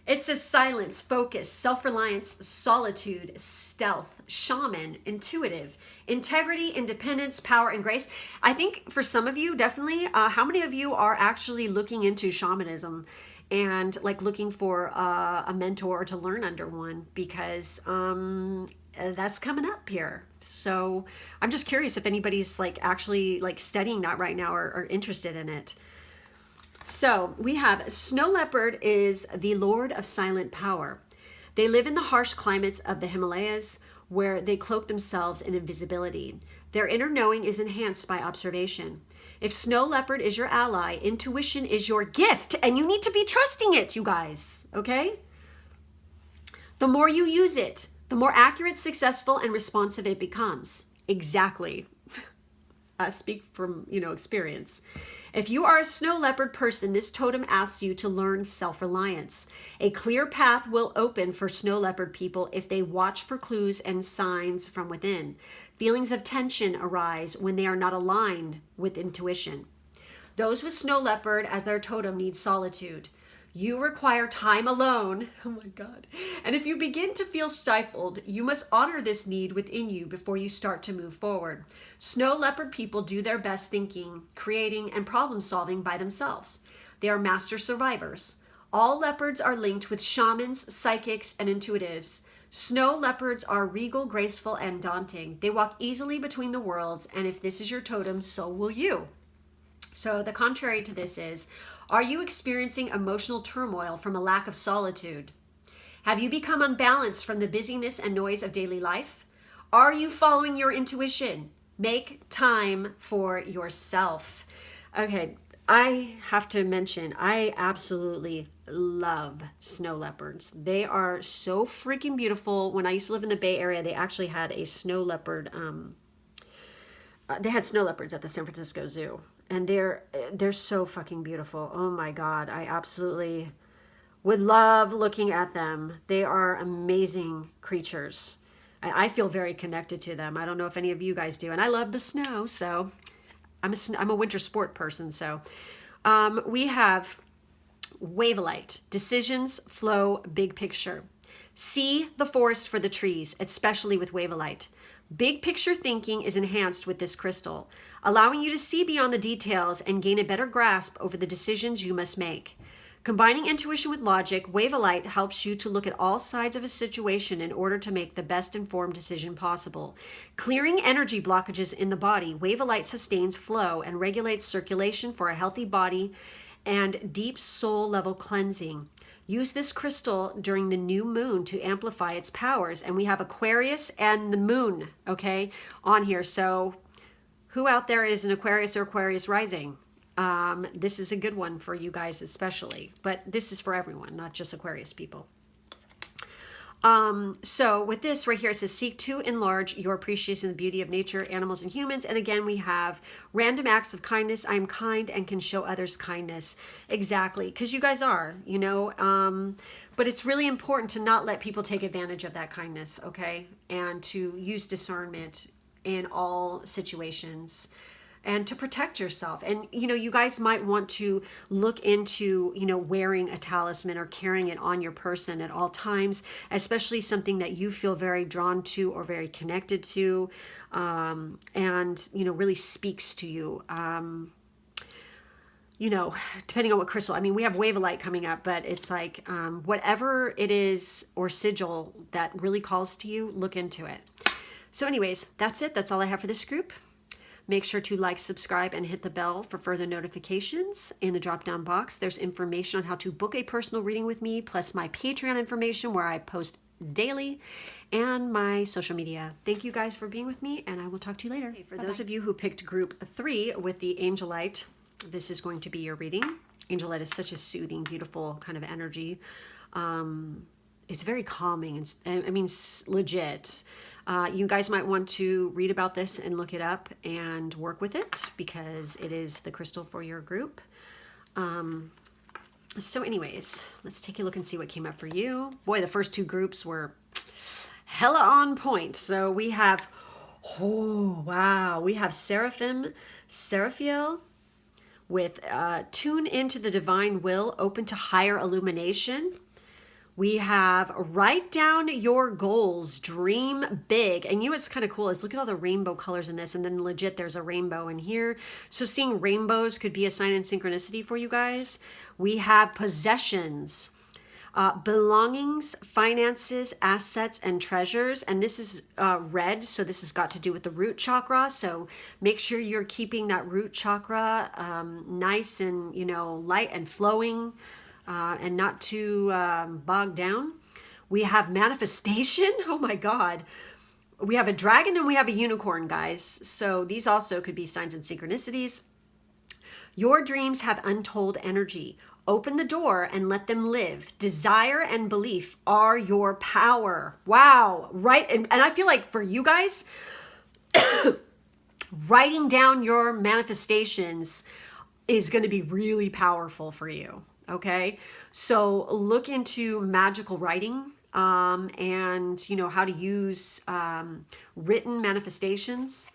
It says silence, focus, self-reliance, solitude, stealth, shaman, intuitive, integrity, independence, power, and grace. I think for some of you, definitely, how many of you are actually looking into shamanism and like looking for a mentor to learn under one? Because that's coming up here. So I'm just curious if anybody's like actually like studying that right now or interested in it. So we have snow leopard is the lord of silent power. They live in the harsh climates of the Himalayas where they cloak themselves in invisibility. Their inner knowing is enhanced by observation. If snow leopard is your ally, intuition is your gift, and you need to be trusting it, you guys, okay? The more you use it, the more accurate, successful, and responsive it becomes. Exactly. I speak from, experience. If you are a snow leopard person, this totem asks you to learn self-reliance. A clear path will open for snow leopard people if they watch for clues and signs from within. Feelings of tension arise when they are not aligned with intuition. Those with snow leopard as their totem need solitude. You require time alone. Oh my God. And if you begin to feel stifled, you must honor this need within you before you start to move forward. Snow leopard people do their best thinking, creating, and problem solving by themselves. They are master survivors. All leopards are linked with shamans, psychics, and intuitives. Snow leopards are regal, graceful, and daunting. They walk easily between the worlds, and if this is your totem, so will you. So the contrary to this is, are you experiencing emotional turmoil from a lack of solitude? Have you become unbalanced from the busyness and noise of daily life? Are you following your intuition? Make time for yourself. Okay, I have to mention, I absolutely love snow leopards. They are so freaking beautiful. When I used to live in the Bay Area, they actually had a snow leopard. They had snow leopards at the San Francisco Zoo. And they're so fucking beautiful. Oh my God. I absolutely would love looking at them. They are amazing creatures. I feel very connected to them. I don't know if any of you guys do. And I love the snow, so I'm a winter sport person. So we have Wavelite, decisions, flow, big picture. See the forest for the trees, especially with Wavelite. Big picture thinking is enhanced with this crystal, allowing you to see beyond the details and gain a better grasp over the decisions you must make. Combining intuition with logic, Wavelite helps you to look at all sides of a situation in order to make the best informed decision possible. Clearing energy blockages in the body, Wavelite sustains flow and regulates circulation for a healthy body and deep soul level cleansing. Use this crystal during the new moon to amplify its powers. And we have Aquarius and the moon, okay, on here. So who out there is an Aquarius or Aquarius rising? This is a good one for you guys especially. But this is for everyone, not just Aquarius people. So with this right here, it says, seek to enlarge your appreciation of the beauty of nature, animals, and humans. And again, we have random acts of kindness. I am kind and can show others kindness. Exactly. Because you guys are, but it's really important to not let people take advantage of that kindness. Okay. And to use discernment in all situations and to protect yourself. And, you guys might want to look into, wearing a talisman or carrying it on your person at all times, especially something that you feel very drawn to or very connected to, and, really speaks to you. Depending on what crystal. I mean, we have Wavelite coming up, but it's like whatever it is or sigil that really calls to you, look into it. So anyways, that's it. That's all I have for this group. Make sure to like, subscribe, and hit the bell for further notifications. In the drop-down box, there's information on how to book a personal reading with me, plus my Patreon information where I post daily, and my social media. Thank you guys for being with me, and I will talk to you later. Okay, for those of you who picked group 3 with the Angelite, this is going to be your reading. Angelite is such a soothing, beautiful kind of energy. It's very calming, and I mean, legit. You guys might want to read about this and look it up and work with it because it is the crystal for your group. So anyways, let's take a look and see what came up for you. Boy, the first 2 groups were hella on point. So we have, we have Seraphiel with tune into the divine will, open to higher illumination. We have write down your goals, dream big. And you know what's kind of cool is look at all the rainbow colors in this, and then legit there's a rainbow in here. So seeing rainbows could be a sign in synchronicity for you guys. We have possessions, belongings, finances, assets, and treasures. And this is red, so this has got to do with the root chakra. So make sure you're keeping that root chakra nice and, you know, light and flowing. And not too bogged down. We have manifestation. Oh my God. We have a dragon and we have a unicorn, guys. So these also could be signs and synchronicities. Your dreams have untold energy. Open the door and let them live. Desire and belief are your power. Wow. Right. And I feel like for you guys, writing down your manifestations is going to be really powerful for you. Okay, so look into magical writing and, you know, how to use written manifestations.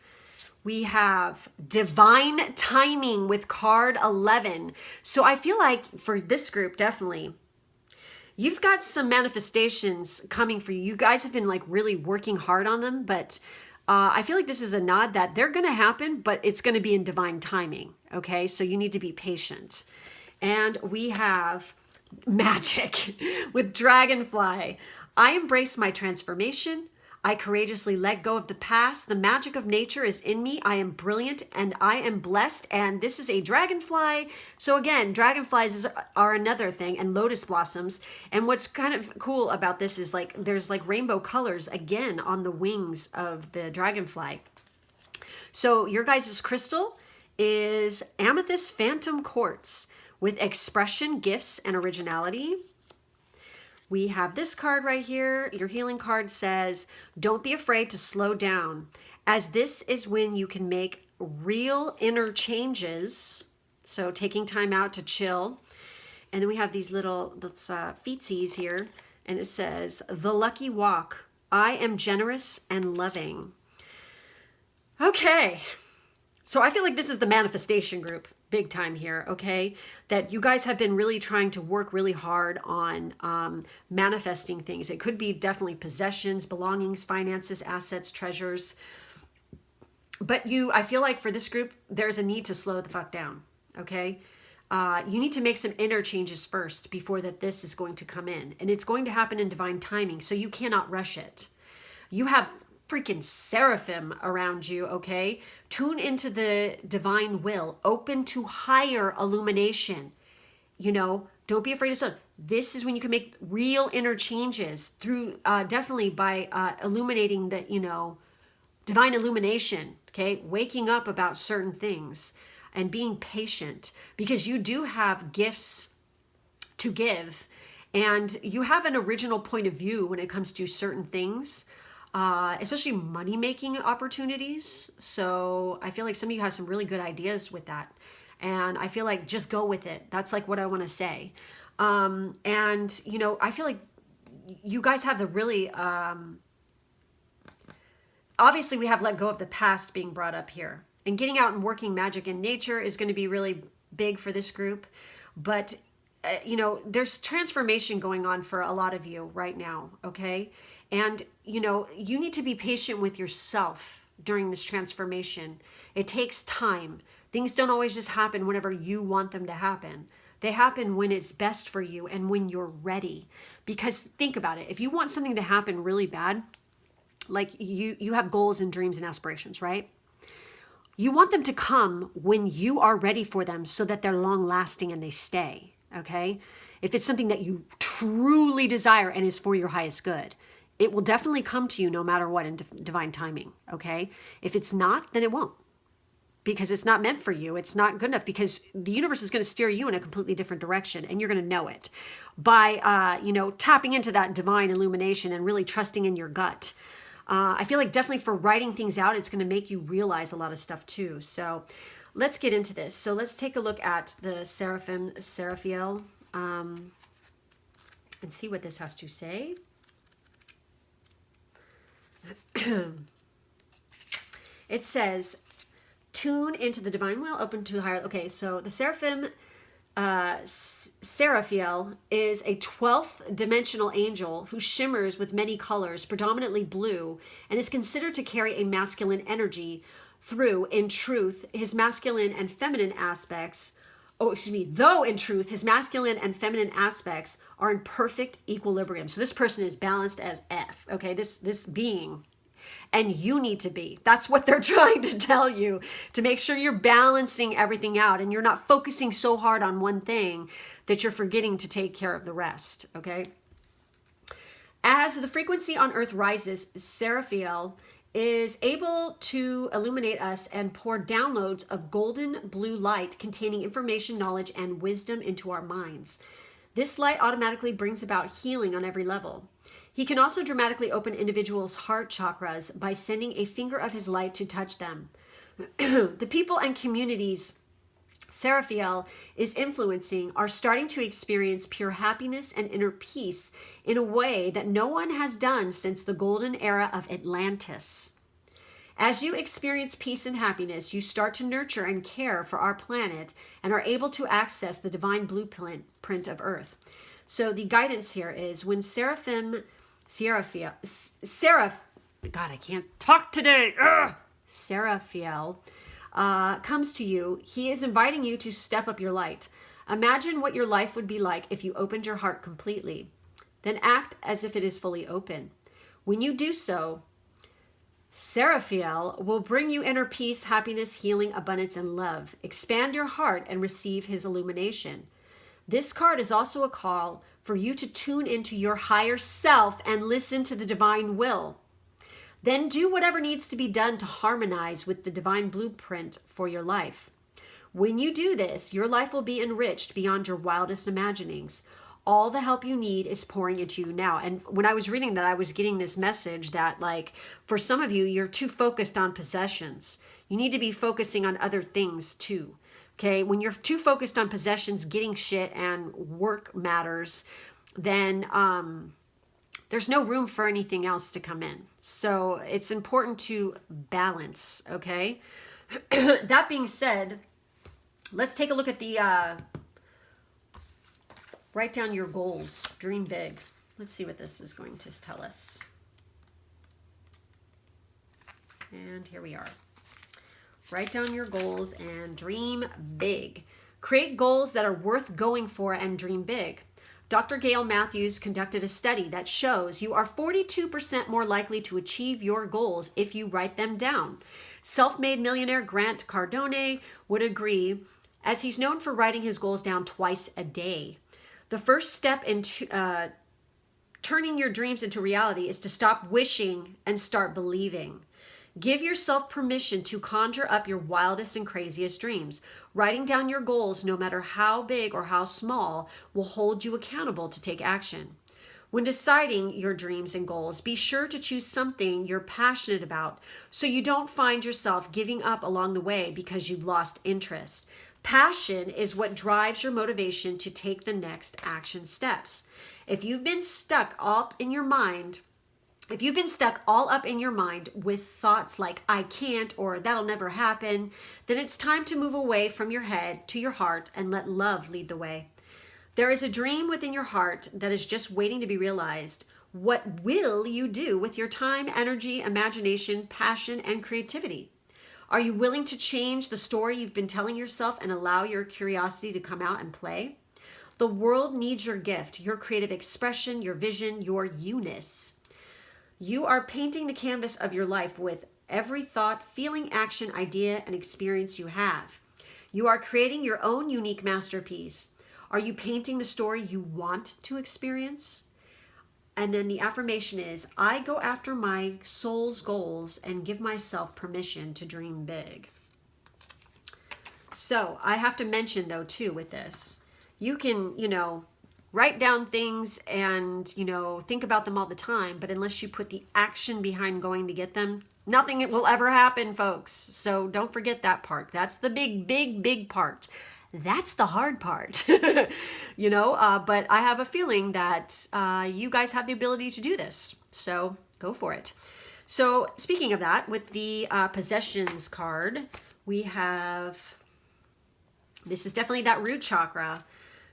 We have divine timing with card 11. So I feel like for this group, definitely, you've got some manifestations coming for you. You guys have been like really working hard on them, but I feel like this is a nod that they're going to happen, but it's going to be in divine timing. Okay, so you need to be patient. And we have magic with dragonfly. I embrace my transformation. I courageously let go of the past. The magic of nature is in me. I am brilliant and I am blessed. And this is a dragonfly. So again, dragonflies are another thing, and lotus blossoms. And what's kind of cool about this is like there's like rainbow colors again on the wings of the dragonfly. So your guys' crystal is amethyst phantom quartz, with expression, gifts, and originality. We have this card right here. Your healing card says, don't be afraid to slow down, as this is when you can make real inner changes. So taking time out to chill. And then we have these little feetsies here. And it says, the lucky walk. I am generous and loving. Okay. So I feel like this is the manifestation group. Big time here, okay? That you guys have been really trying to work really hard on manifesting things. It could be definitely possessions, belongings, finances, assets, treasures. But I feel like for this group, there's a need to slow the fuck down, okay? You need to make some inner changes first before this is going to come in. And it's going to happen in divine timing, so you cannot rush it. You have freaking seraphim around you, okay? Tune into the divine will, open to higher illumination. You know, don't be afraid of stuff. This is when you can make real inner changes through, definitely by illuminating the, you know, divine illumination, okay? Waking up about certain things and being patient, because you do have gifts to give and you have an original point of view when it comes to certain things. Especially money-making opportunities. So I feel like some of you have some really good ideas with that. And I feel like just go with it. That's like what I want to say. And, you know, I feel like you guys have the really, obviously we have let go of the past being brought up here. And getting out and working magic in nature is going to be really big for this group. But, you know, there's transformation going on for a lot of you right now, okay? And, you know, you need to be patient with yourself during this transformation. It takes time. Things don't always just happen whenever you want them to happen. They happen when it's best for you and when you're ready. Because think about it. If you want something to happen really bad, like you have goals and dreams and aspirations, right? You want them to come when you are ready for them so that they're long lasting and they stay, okay? If it's something that you truly desire and is for your highest good, it will definitely come to you no matter what in divine timing, okay? If it's not, then it won't, because it's not meant for you. It's not good enough, because the universe is going to steer you in a completely different direction, and you're going to know it by, you know, tapping into that divine illumination and really trusting in your gut. I feel like definitely for writing things out, it's going to make you realize a lot of stuff too. So let's get into this. So let's take a look at the Seraphiel, and see what this has to say. It says, tune into the divine will, open to higher. Okay, so the seraphim Seraphiel is a 12th dimensional angel who shimmers with many colors, predominantly blue, and is considered to carry a masculine energy through, in truth, his masculine and feminine aspects. Oh, excuse me. Though, in truth, his masculine and feminine aspects are in perfect equilibrium. So this person is balanced as F, okay? This being. And you need to be. That's what they're trying to tell you, to make sure you're balancing everything out and you're not focusing so hard on one thing that you're forgetting to take care of the rest, okay? As the frequency on Earth rises, Seraphiel is able to illuminate us and pour downloads of golden blue light containing information, knowledge, and wisdom into our minds. This light automatically brings about healing on every level. He can also dramatically open individuals' heart chakras by sending a finger of his light to touch them. The people and communities Seraphiel is influencing are starting to experience pure happiness and inner peace in a way that no one has done since the golden era of Atlantis. As you experience peace and happiness, you start to nurture and care for our planet and are able to access the divine blueprint of Earth. So the guidance here is when God, I can't talk today. Seraphiel comes to you, he is inviting you to step up your light. Imagine what your life would be like if you opened your heart completely. Then act as if it is fully open. When you do so, Seraphiel will bring you inner peace, happiness, healing, abundance, and love. Expand your heart and receive his illumination. This card is also a call for you to tune into your higher self and listen to the divine will. Then do whatever needs to be done to harmonize with the divine blueprint for your life. When you do this, your life will be enriched beyond your wildest imaginings. All the help you need is pouring into you now. And when I was reading that, I was getting this message that, like, for some of you, you're too focused on possessions. You need to be focusing on other things too. Okay, when you're too focused on possessions, getting shit, and work matters, then there's no room for anything else to come in. So it's important to balance, okay? That being said, let's take a look at the write down your goals, dream big. Let's see what this is going to tell us. And here we are. Write down your goals and dream big. Create goals that are worth going for and dream big. Dr. Gail Matthews conducted a study that shows you are 42% more likely to achieve your goals if you write them down. Self-made millionaire Grant Cardone would agree, as he's known for writing his goals down twice a day. The first step into turning your dreams into reality is to stop wishing and start believing. Give yourself permission to conjure up your wildest and craziest dreams. Writing down your goals, no matter how big or how small, will hold you accountable to take action. When deciding your dreams and goals, be sure to choose something you're passionate about so you don't find yourself giving up along the way because you've lost interest. Passion is what drives your motivation to take the next action steps. If you've been stuck all up in your mind with thoughts like, I can't, or that'll never happen, then it's time to move away from your head to your heart and let love lead the way. There is a dream within your heart that is just waiting to be realized. What will you do with your time, energy, imagination, passion, and creativity? Are you willing to change the story you've been telling yourself and allow your curiosity to come out and play? The world needs your gift, your creative expression, your vision, your you-ness. You are painting the canvas of your life with every thought, feeling, action, idea, and experience you have. You are creating your own unique masterpiece. Are you painting the story you want to experience? And then the affirmation is, I go after my soul's goals and give myself permission to dream big. So I have to mention, though, too, with this, you can, write down things and, think about them all the time, but unless you put the action behind going to get them, nothing will ever happen, folks. So don't forget that part. That's the big part. That's the hard part, but I have a feeling that you guys have the ability to do this. So go for it. So speaking of that, with the possessions card, we have This is definitely that root chakra.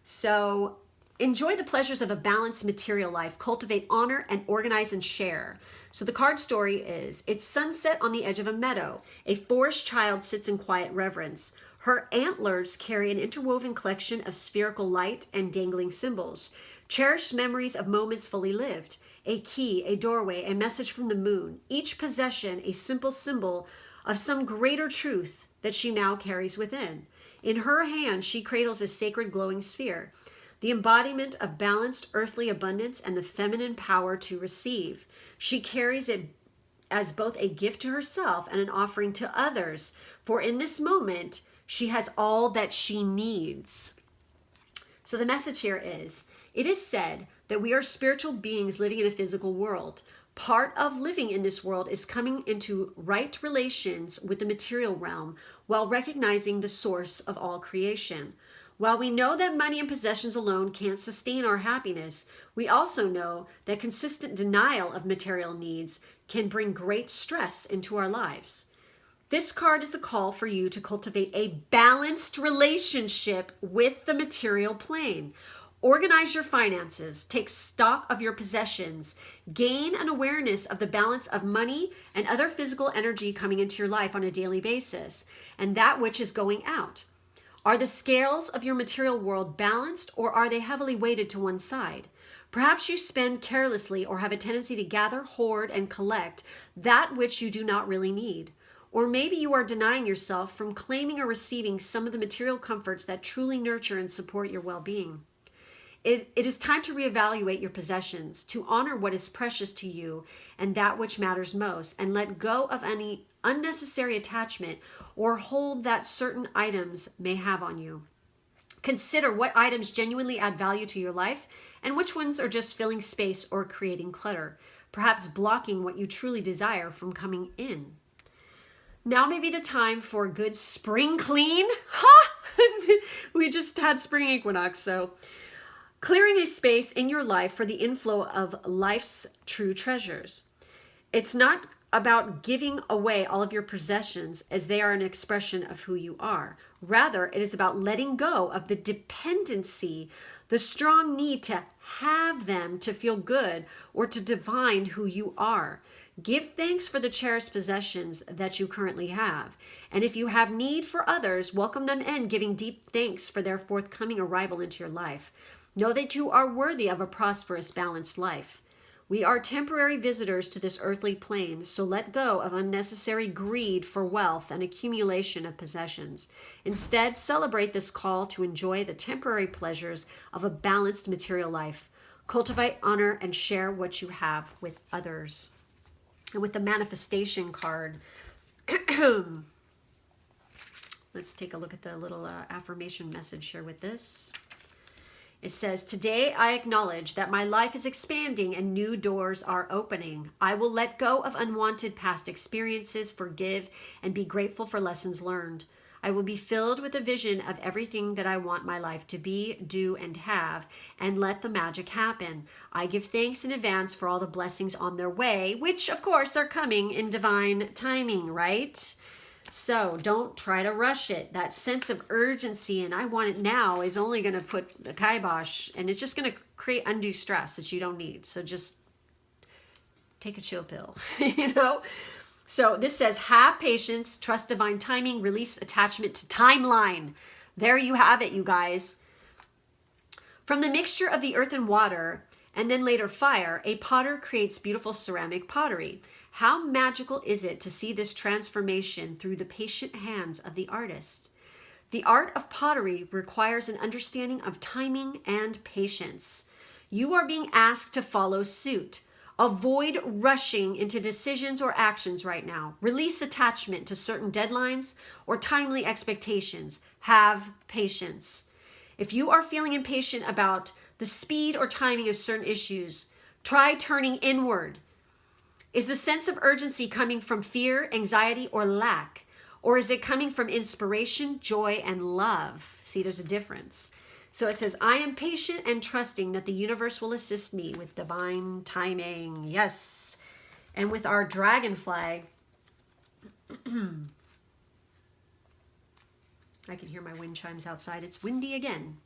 So enjoy the pleasures of a balanced material life. Cultivate honor and organize and share. So the card story is, it's sunset on the edge of a meadow. A forest child sits in quiet reverence. Her antlers carry an interwoven collection of spherical light and dangling symbols. Cherished memories of moments fully lived. A key, a doorway, a message from the moon. Each possession a simple symbol of some greater truth that she now carries within. In her hand, she cradles a sacred glowing sphere, the embodiment of balanced earthly abundance and the feminine power to receive. She carries it as both a gift to herself and an offering to others, for in this moment, she has all that she needs. So the message here is, it is said that we are spiritual beings living in a physical world. Part of living in this world is coming into right relations with the material realm while recognizing the source of all creation. While we know that money and possessions alone can't sustain our happiness, we also know that consistent denial of material needs can bring great stress into our lives. This card is a call for you to cultivate a balanced relationship with the material plane. Organize your finances, take stock of your possessions, gain an awareness of the balance of money and other physical energy coming into your life on a daily basis, and that which is going out. Are the scales of your material world balanced, or are they heavily weighted to one side? Perhaps you spend carelessly or have a tendency to gather, hoard, and collect that which you do not really need. Or maybe you are denying yourself from claiming or receiving some of the material comforts that truly nurture and support your well-being. It is time to reevaluate your possessions, to honor what is precious to you and that which matters most, and let go of any unnecessary attachment or hold that certain items may have on you. Consider what items genuinely add value to your life and which ones are just filling space or creating clutter, perhaps blocking what you truly desire from coming in. Now may be the time for a good spring clean. Ha! We just had spring equinox, so clearing a space in your life for the inflow of life's true treasures. It's not about giving away all of your possessions as they are an expression of who you are. Rather, it is about letting go of the dependency, the strong need to have them to feel good or to divine who you are. Give thanks for the cherished possessions that you currently have. And if you have need for others, welcome them in, giving deep thanks for their forthcoming arrival into your life. Know that you are worthy of a prosperous, balanced life. We are temporary visitors to this earthly plane, so let go of unnecessary greed for wealth and accumulation of possessions. Instead, celebrate this call to enjoy the temporary pleasures of a balanced material life. Cultivate, honor, and share what you have with others. And with the manifestation card, let's take a look at the little affirmation message here with this. It says, today I acknowledge that my life is expanding and new doors are opening. I will let go of unwanted past experiences, forgive, and be grateful for lessons learned. I will be filled with a vision of everything that I want my life to be, do, and have, and let the magic happen. I give thanks in advance for all the blessings on their way, which, of course, are coming in divine timing, right? So don't try to rush it. That sense of urgency and I want it now is only going to put the kibosh, and it's just going to create undue stress that you don't need. So just take a chill pill, you know? So this says, have patience, trust divine timing, release attachment to timeline. There you have it, you guys. From the mixture of the earth and water, and then later fire, a potter creates beautiful ceramic pottery. How magical is it to see this transformation through the patient hands of the artist? The art of pottery requires an understanding of timing and patience. You are being asked to follow suit. Avoid rushing into decisions or actions right now. Release attachment to certain deadlines or timely expectations. Have patience. If you are feeling impatient about the speed or timing of certain issues, try turning inward. Is the sense of urgency coming from fear, anxiety, or lack? Or is it coming from inspiration, joy, and love? See, there's a difference. So it says, I am patient and trusting that the universe will assist me with divine timing. Yes. And with our dragon flag, I can hear my wind chimes outside. It's windy again.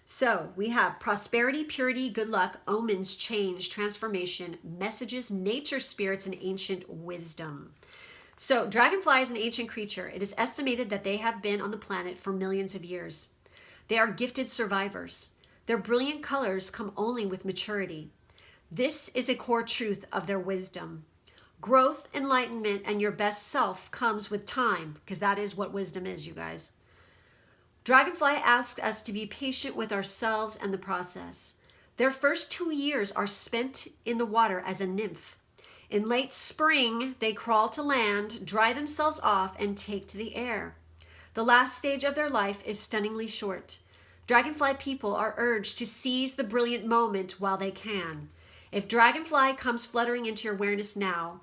So we have prosperity, purity, good luck, omens, change, transformation, messages, nature spirits, and ancient wisdom. So dragonfly is an ancient creature. It is estimated that they have been on the planet for millions of years. They are gifted survivors. Their brilliant colors come only with maturity. This is a core truth of their wisdom. Growth, enlightenment, and your best self comes with time, because that is what wisdom is, you guys. Dragonfly asks us to be patient with ourselves and the process. Their first 2 years are spent in the water as a nymph. In late spring, they crawl to land, dry themselves off, and take to the air. The last stage of their life is stunningly short. Dragonfly people are urged to seize the brilliant moment while they can. If dragonfly comes fluttering into your awareness now,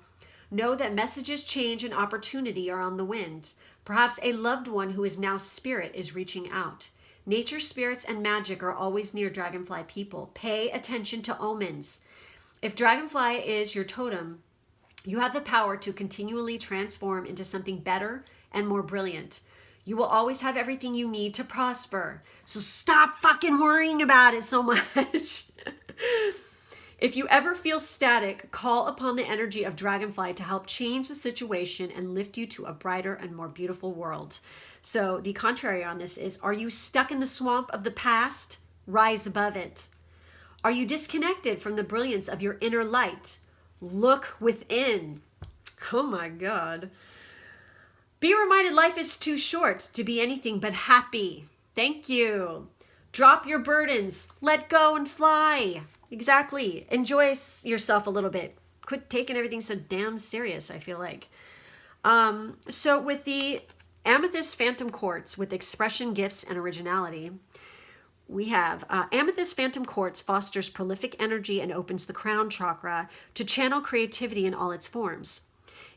know that messages, change, and opportunity are on the wind. Perhaps a loved one who is now spirit is reaching out. Nature spirits and magic are always near dragonfly people. Pay attention to omens. If dragonfly is your totem, you have the power to continually transform into something better and more brilliant. You will always have everything you need to prosper. So stop fucking worrying about it so much. If you ever feel static, call upon the energy of dragonfly to help change the situation and lift you to a brighter and more beautiful world. So the contrary on this is, are you stuck in the swamp of the past? Rise above it. Are you disconnected from the brilliance of your inner light? Look within. Oh my God. Be reminded life is too short to be anything but happy. Thank you. Drop your burdens. Let go and fly. Exactly. Enjoy yourself a little bit. Quit taking everything so damn serious, I feel like. So with the Amethyst Phantom Quartz with expression, gifts, and originality, we have Amethyst Phantom Quartz fosters prolific energy and opens the crown chakra to channel creativity in all its forms.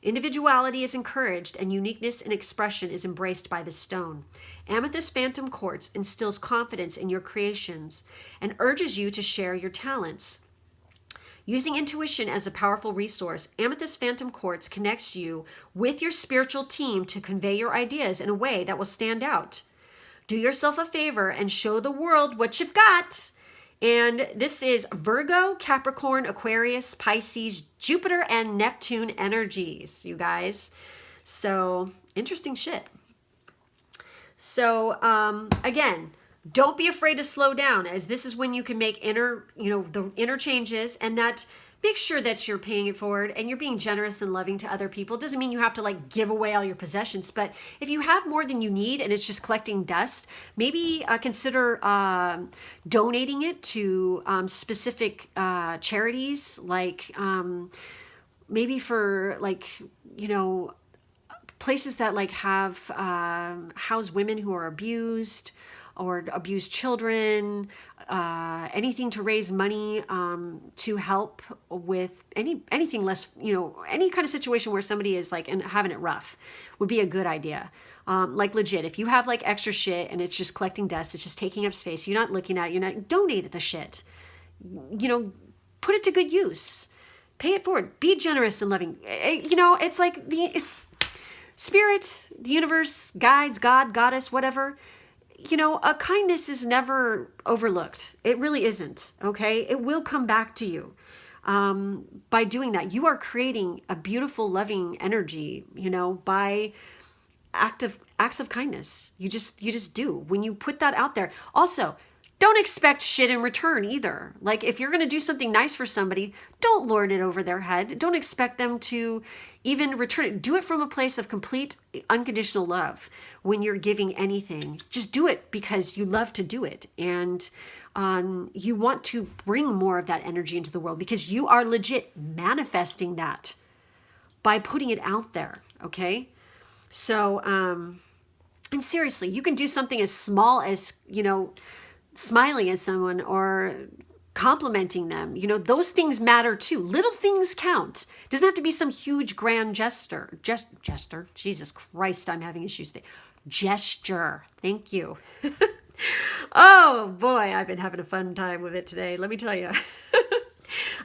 Individuality is encouraged and uniqueness in expression is embraced by the stone. Amethyst Phantom Quartz instills confidence in your creations and urges you to share your talents. Using intuition as a powerful resource, Amethyst Phantom Quartz connects you with your spiritual team to convey your ideas in a way that will stand out. Do yourself a favor and show the world what you've got. And this is Virgo, Capricorn, Aquarius, Pisces, Jupiter, and Neptune energies, you guys. So interesting shit. So again, don't be afraid to slow down, as this is when you can make the inner changes, and that make sure that you're paying it forward and you're being generous and loving to other people. It doesn't mean you have to like give away all your possessions, but if you have more than you need and it's just collecting dust, maybe consider donating it to specific charities, like maybe for places that like have house women who are abused or abused children, anything to raise money to help with anything less, any kind of situation where somebody is like and having it rough would be a good idea. Like legit, if you have like extra shit and it's just collecting dust, it's just taking up space, you're not looking at it, you're not donate the shit. Put it to good use. Pay it forward. Be generous and loving. It's like the spirit, the universe, guides, God, goddess, whatever. A kindness is never overlooked. It really isn't, okay? It will come back to you. By doing that, you are creating a beautiful, loving energy, by acts of kindness. You just do. When you put that out there. Also, don't expect shit in return either. Like if you're going to do something nice for somebody, don't lord it over their head. Don't expect them to even return it. Do it from a place of complete unconditional love. When you're giving anything, just do it because you love to do it. And you want to bring more of that energy into the world because you are legit manifesting that by putting it out there. Okay. So, and seriously, you can do something as small as, smiling at someone or complimenting them. Those things matter too. Little things count. It doesn't have to be some huge grand gesture. Gesture. Jesus Christ, I'm having issues today. Gesture. Thank you. Oh boy, I've been having a fun time with it today. Let me tell you.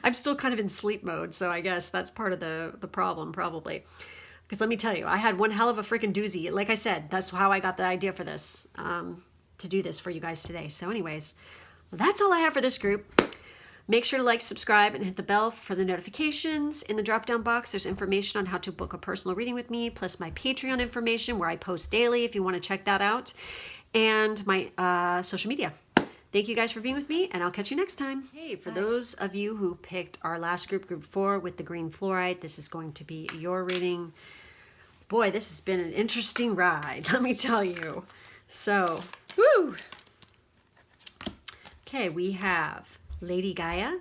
I'm still kind of in sleep mode, so I guess that's part of the problem probably. Because let me tell you, I had one hell of a freaking doozy. Like I said, that's how I got the idea for this, to do this for you guys today. So anyways, that's all I have for this group. Make sure to like, subscribe, and hit the bell for the notifications. In the drop-down box, there's information on how to book a personal reading with me, plus my Patreon information where I post daily if you want to check that out, and my social media. Thank you guys for being with me, and I'll catch you next time. Hey, for those of you who picked our last group, group 4 with the green fluorite, this is going to be your reading. Boy, this has been an interesting ride, let me tell you. So, woo! Okay, we have Lady Gaia.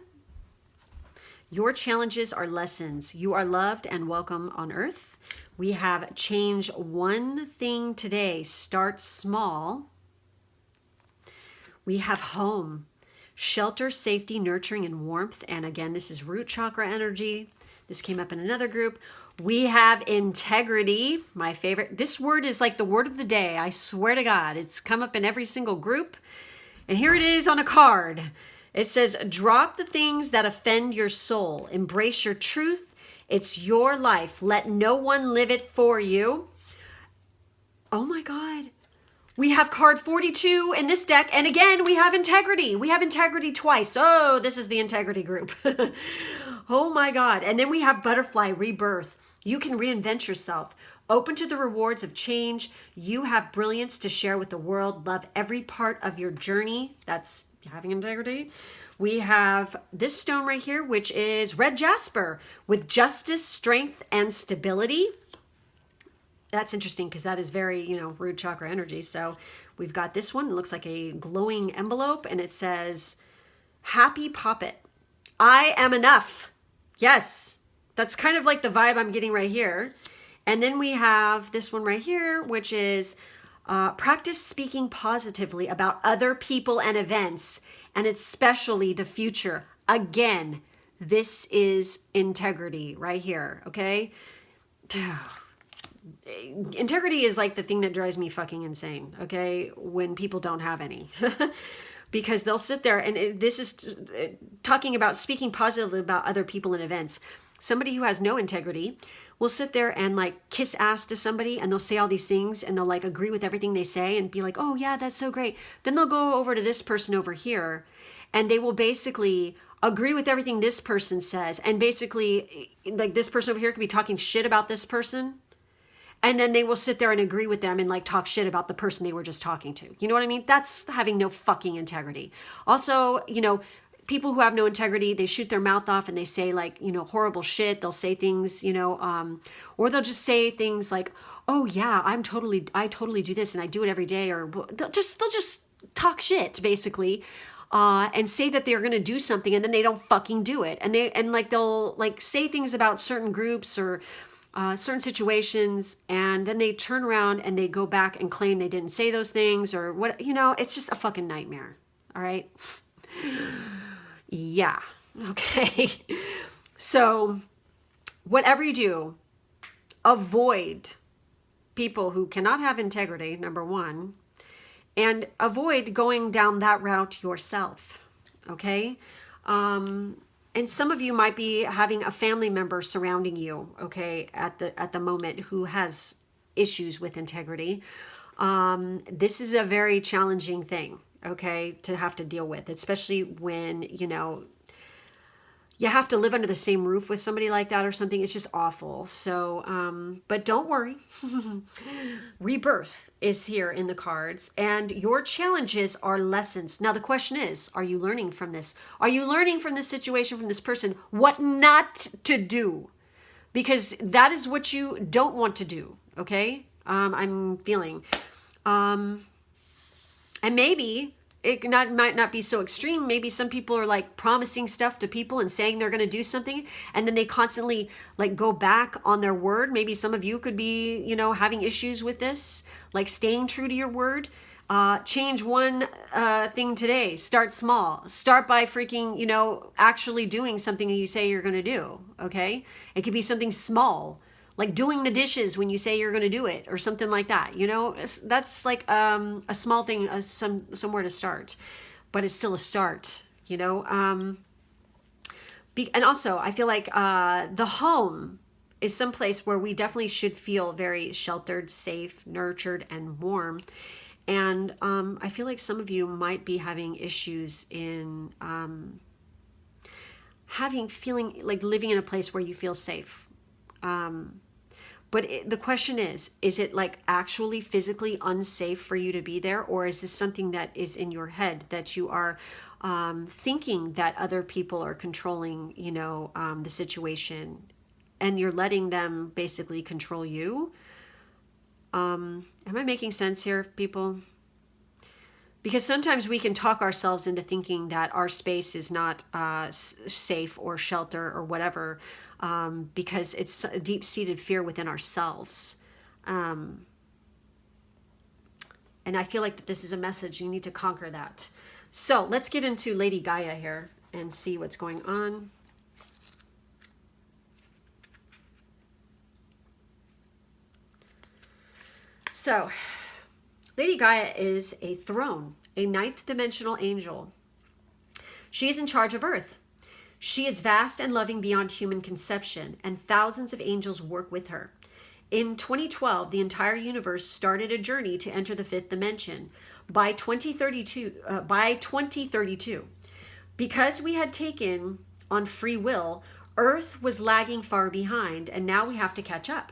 Your challenges are lessons. You are loved and welcome on Earth. We have change one thing today. Start small. We have home, shelter, safety, nurturing, and warmth. And again, this is root chakra energy. This came up in another group. We have integrity, my favorite. This word is like the word of the day. I swear to God, it's come up in every single group. And here it is on a card. It says, drop the things that offend your soul. Embrace your truth. It's your life. Let no one live it for you. Oh my God. We have card 42 in this deck. And again, we have integrity. We have integrity twice. Oh, this is the integrity group. Oh my God. And then we have butterfly rebirth. You can reinvent yourself. Open to the rewards of change. You have brilliance to share with the world. Love every part of your journey. That's having integrity. We have this stone right here, which is red jasper with justice, strength, and stability. That's interesting because that is very, root chakra energy. So we've got this one. It looks like a glowing envelope, and it says, happy poppet. I am enough. Yes, that's kind of like the vibe I'm getting right here. And then we have this one right here, which is practice speaking positively about other people and events, and especially the future. Again, this is integrity right here, okay? Integrity is like the thing that drives me fucking insane, okay? When people don't have any. Because they'll sit there, and this is talking about speaking positively about other people and events. Somebody who has no integrity will sit there and like kiss ass to somebody, and they'll say all these things, and they'll like agree with everything they say and be like, oh yeah, that's so great. Then they'll go over to this person over here, and they will basically agree with everything this person says. And basically, like, this person over here could be talking shit about this person, and then they will sit there and agree with them and like talk shit about the person they were just talking to. You know what I mean? That's having no fucking integrity. Also, people who have no integrity, they shoot their mouth off and they say like, horrible shit. They'll say things, or they'll just say things like, oh yeah, I totally do this and I do it every day. Or they'll just talk shit basically, and say that they're going to do something, and then they don't fucking do it. And they'll like say things about certain groups or certain situations, and then they turn around and they go back and claim they didn't say those things or what. It's just a fucking nightmare. All right. Yeah. Okay. So whatever you do, avoid people who cannot have integrity, number one, and avoid going down that route yourself. Okay. And some of you might be having a family member surrounding you, okay, at the moment, who has issues with integrity. This is a very challenging thing, okay, to have to deal with, especially when, you have to live under the same roof with somebody like that or something. It's just awful. So, but don't worry. Rebirth is here in the cards, and your challenges are lessons. Now, the question is, are you learning from this? Are you learning from this situation, from this person, what not to do? Because that is what you don't want to do. Okay. I'm feeling, and maybe it might not be so extreme. Maybe some people are like promising stuff to people and saying they're going to do something, and then they constantly like go back on their word. Maybe some of you could be, having issues with this, like staying true to your word. Change one thing today. Start small. Start by freaking, actually doing something that you say you're going to do. Okay. It could be something small, like doing the dishes when you say you're going to do it, or something like that. That's like a small thing, somewhere to start, but it's still a start. And also, I feel like the home is some place where we definitely should feel very sheltered, safe, nurtured, and warm. And I feel like some of you might be having issues in feeling like living in a place where you feel safe. But the question is it like actually physically unsafe for you to be there? Or is this something that is in your head that you are thinking that other people are controlling, the situation, and you're letting them basically control you? Am I making sense here, people? Because sometimes we can talk ourselves into thinking that our space is not safe or shelter or whatever, because it's a deep-seated fear within ourselves. And I feel like that this is a message. You need to conquer that. So let's get into Lady Gaia here and see what's going on. So, Lady Gaia is a throne, a ninth dimensional angel. She is in charge of Earth. She is vast and loving beyond human conception, and thousands of angels work with her. In 2012, the entire universe started a journey to enter the fifth dimension. By 2032, because we had taken on free will, Earth was lagging far behind, and now we have to catch up.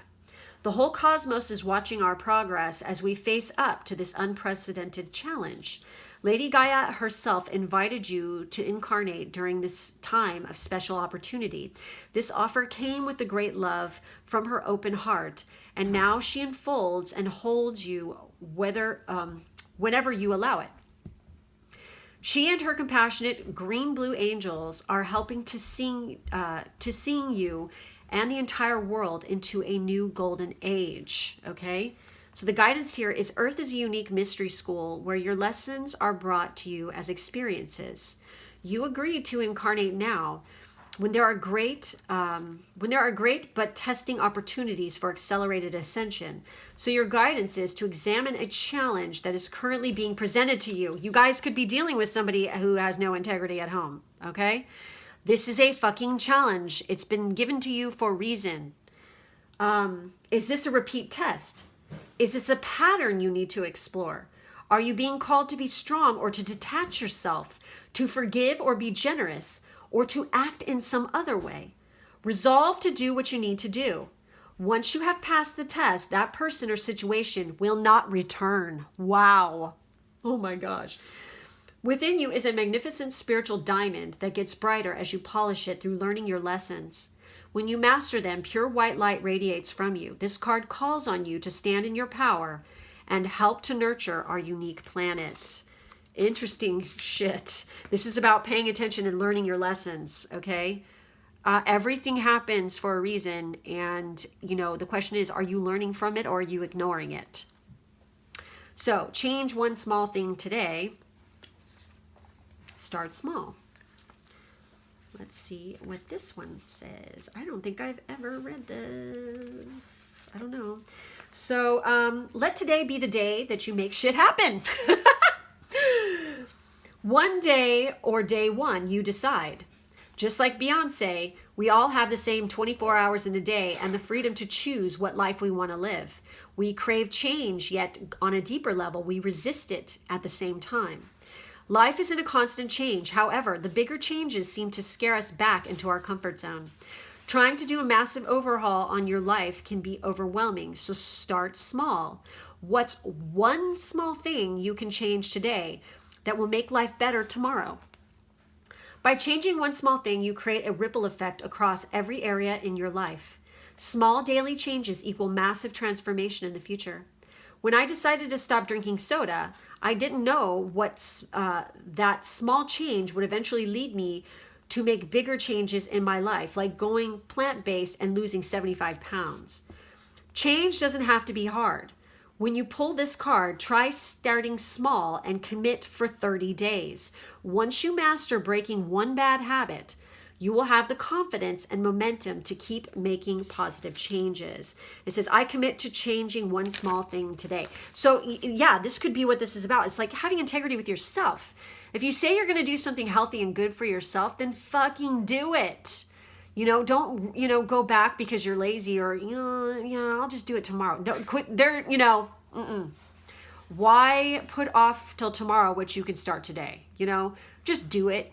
The whole cosmos is watching our progress as we face up to this unprecedented challenge. Lady Gaia herself invited you to incarnate during this time of special opportunity. This offer came with the great love from her open heart, and now she unfolds and holds you whenever you allow it. She and her compassionate green-blue angels are helping to seeing you and the entire world into a new golden age, okay? So the guidance here is Earth is a unique mystery school where your lessons are brought to you as experiences. You agreed to incarnate now when there are great but testing opportunities for accelerated ascension. So your guidance is to examine a challenge that is currently being presented to you. You guys could be dealing with somebody who has no integrity at home, okay? This is a fucking challenge. It's been given to you for a reason. Is this a repeat test? Is this a pattern you need to explore? Are you being called to be strong or to detach yourself, to forgive or be generous, or to act in some other way? Resolve to do what you need to do. Once you have passed the test, that person or situation will not return. Wow. Oh my gosh. Within you is a magnificent spiritual diamond that gets brighter as you polish it through learning your lessons. When you master them, pure white light radiates from you. This card calls on you to stand in your power and help to nurture our unique planet. Interesting shit. This is about paying attention and learning your lessons, okay? Everything happens for a reason, and, the question is, are you learning from it or are you ignoring it? So, change one small thing today. Start small. Let's see what this one says. I don't think I've ever read this. I don't know. So let today be the day that you make shit happen. One day or day one, you decide. Just like Beyonce, we all have the same 24 hours in a day and the freedom to choose what life we want to live. We crave change, yet on a deeper level, we resist it at the same time. Life is in a constant change. However, the bigger changes seem to scare us back into our comfort zone. Trying to do a massive overhaul on your life can be overwhelming, so start small. What's one small thing you can change today that will make life better tomorrow? By changing one small thing, you create a ripple effect across every area in your life. Small daily changes equal massive transformation in the future. When I decided to stop drinking soda, I didn't know that small change would eventually lead me to make bigger changes in my life, like going plant-based and losing 75 pounds. Change doesn't have to be hard. When you pull this card, try starting small and commit for 30 days. Once you master breaking one bad habit, you will have the confidence and momentum to keep making positive changes. It says, I commit to changing one small thing today. So yeah, this could be what this is about. It's like having integrity with yourself. If you say you're going to do something healthy and good for yourself, then fucking do it. You know, don't, you know, go back because you're lazy or, you know, yeah, I'll just do it tomorrow. Don't quit there, you know. Why put off till tomorrow what you can start today? You know, just do it.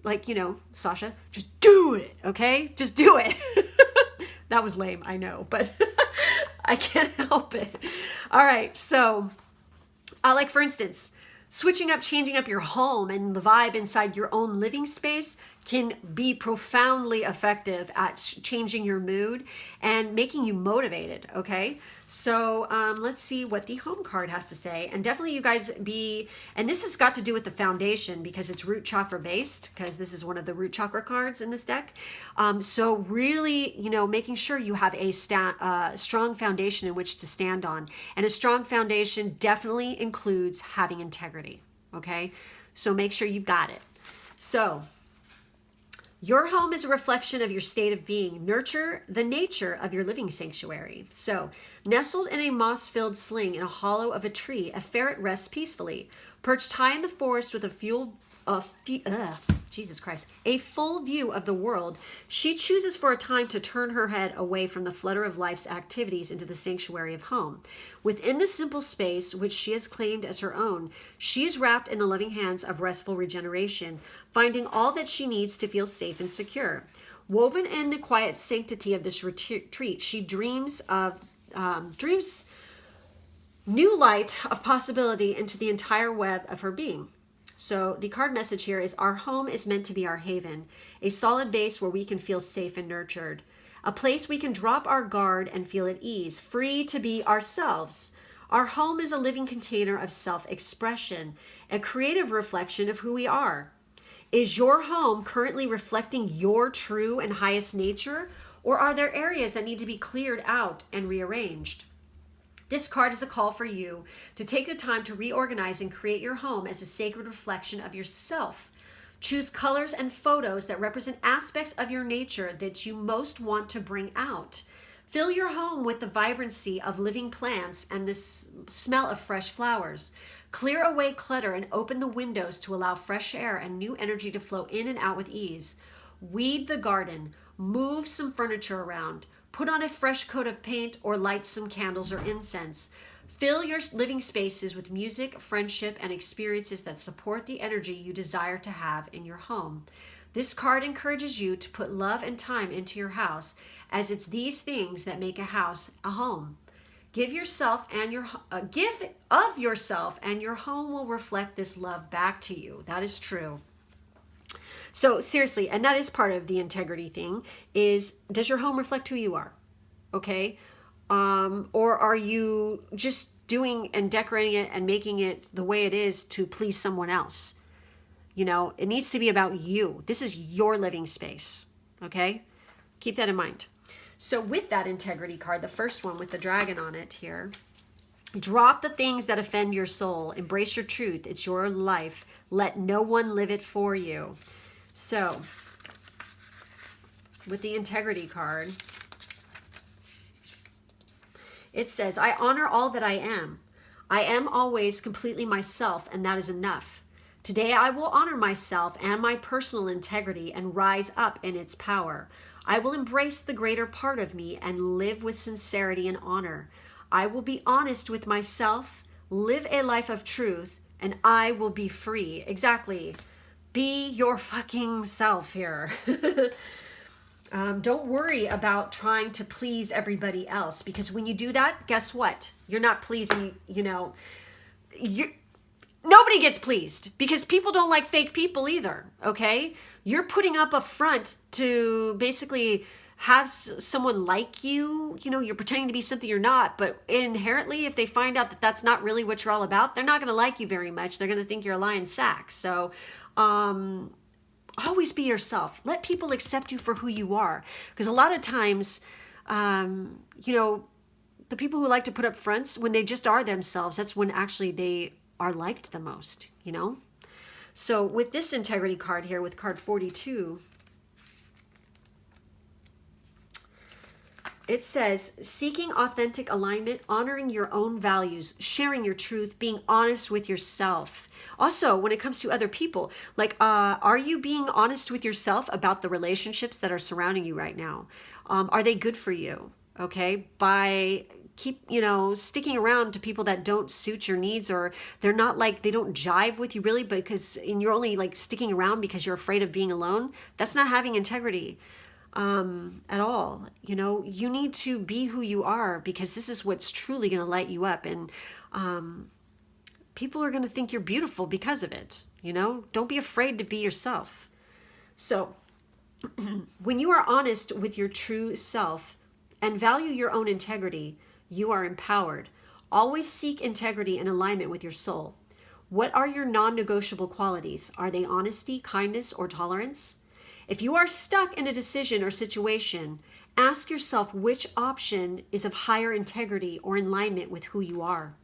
Like, you know, Sasha, just do it, okay? Just do it. That was lame, I know, but I can't help it. All right, so like for instance, switching up, changing up your home and the vibe inside your own living space can be profoundly effective at changing your mood and making you motivated, okay? So let's see what the home card has to say. And definitely you guys and this has got to do with the foundation because it's root chakra based, because this is one of the root chakra cards in this deck. So really, you know, making sure you have a strong foundation in which to stand on. And a strong foundation definitely includes having integrity, okay? So make sure you've got it. So your home is a reflection of your state of being. Nurture the nature of your living sanctuary. So, nestled in a moss-filled sling in a hollow of a tree, a ferret rests peacefully. Perched high in the forest with a full view of the world, she chooses for a time to turn her head away from the flutter of life's activities into the sanctuary of home. Within the simple space which she has claimed as her own, she is wrapped in the loving hands of restful regeneration, finding all that she needs to feel safe and secure. Woven in the quiet sanctity of this retreat, she dreams new light of possibility into the entire web of her being. So the card message here is our home is meant to be our haven, a solid base where we can feel safe and nurtured, a place we can drop our guard and feel at ease, free to be ourselves. Our home is a living container of self-expression, a creative reflection of who we are. Is your home currently reflecting your true and highest nature, or are there areas that need to be cleared out and rearranged? This card is a call for you to take the time to reorganize and create your home as a sacred reflection of yourself. Choose colors and photos that represent aspects of your nature that you most want to bring out. Fill your home with the vibrancy of living plants and the smell of fresh flowers. Clear away clutter and open the windows to allow fresh air and new energy to flow in and out with ease. Weed the garden. Move some furniture around. Put on a fresh coat of paint or light some candles or incense. Fill your living spaces with music, friendship, and experiences that support the energy you desire to have in your home. This card encourages you to put love and time into your house, as it's these things that make a house a home. Give of yourself, and your home will reflect this love back to you. That is true. So seriously, and that is part of the integrity thing, is does your home reflect who you are? Okay? Or are you just doing and decorating it and making it the way it is to please someone else? You know, it needs to be about you. This is your living space. Okay? Keep that in mind. So with that integrity card, the first one with the dragon on it here, drop the things that offend your soul. Embrace your truth. It's your life. Let no one live it for you. So, with the integrity card, it says, I honor all that I am. I am always completely myself, and that is enough. Today I will honor myself and my personal integrity and rise up in its power. I will embrace the greater part of me and live with sincerity and honor. I will be honest with myself, live a life of truth, and I will be free. Exactly. Be your fucking self here. Don't worry about trying to please everybody else, because when you do that, guess what? You're not pleasing, nobody gets pleased, because people don't like fake people either, okay? You're putting up a front to basically have someone like you, you're pretending to be something you're not, but inherently, if they find out that that's not really what you're all about, they're not going to like you very much. They're going to think you're a lying sack. So, always be yourself. Let people accept you for who you are. Because a lot of times, the people who like to put up fronts, when they just are themselves, that's when actually they are liked the most, So with this integrity card here, with card 42, It says, seeking authentic alignment, honoring your own values, sharing your truth, being honest with yourself. Also, when it comes to other people, like, are you being honest with yourself about the relationships that are surrounding you right now? Are they good for you? Okay. By keep, sticking around to people that don't suit your needs, or they're not like, they don't jive with you really, and you're only like sticking around because you're afraid of being alone. That's not having integrity at all. You need to be who you are, because this is what's truly going to light you up. And people are going to think you're beautiful because of it. Don't be afraid to be yourself. So when you are honest with your true self and value your own integrity, you are empowered. Always seek integrity and alignment with your soul. What are your non-negotiable qualities? Are they honesty, kindness, or tolerance? If you are stuck in a decision or situation, ask yourself which option is of higher integrity or in alignment with who you are.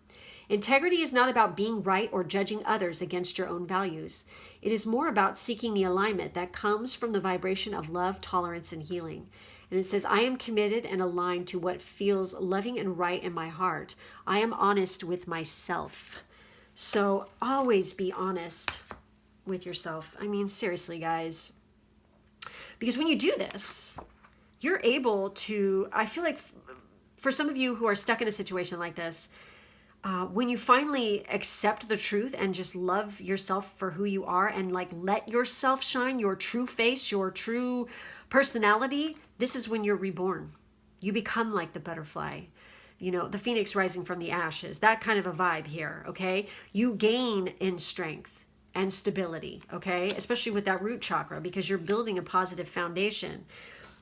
Integrity is not about being right or judging others against your own values. It is more about seeking the alignment that comes from the vibration of love, tolerance, and healing. And it says, I am committed and aligned to what feels loving and right in my heart. I am honest with myself. So always be honest with yourself. I mean, seriously, guys. Because when you do this, you're able to, I feel like for some of you who are stuck in a situation like this, when you finally accept the truth and just love yourself for who you are and like let yourself shine, your true face, your true personality, this is when you're reborn. You become like the butterfly, the phoenix rising from the ashes, that kind of a vibe here, okay? You gain in strength and stability, okay? Especially with that root chakra, because you're building a positive foundation.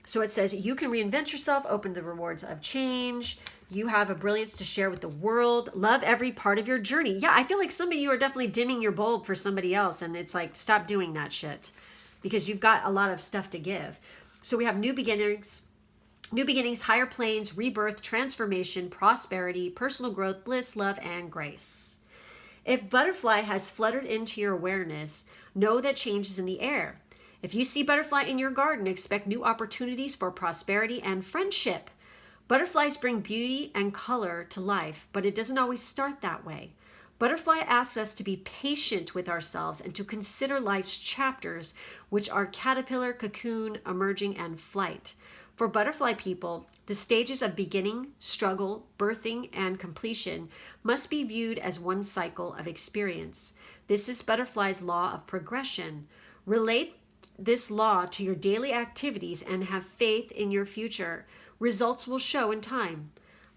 So it says you can reinvent yourself, open the rewards of change. You have a brilliance to share with the world. Love every part of your journey. Yeah, I feel like some of you are definitely dimming your bulb for somebody else. And it's like, stop doing that shit, because you've got a lot of stuff to give. So we have new beginnings, higher planes, rebirth, transformation, prosperity, personal growth, bliss, love, and grace. If butterfly has fluttered into your awareness, know that change is in the air. If you see butterfly in your garden, expect new opportunities for prosperity and friendship. Butterflies bring beauty and color to life, but it doesn't always start that way. Butterfly asks us to be patient with ourselves and to consider life's chapters, which are caterpillar, cocoon, emerging, and flight. For butterfly people, the stages of beginning, struggle, birthing, and completion must be viewed as one cycle of experience. This is butterfly's law of progression. Relate this law to your daily activities and have faith in your future. Results will show in time.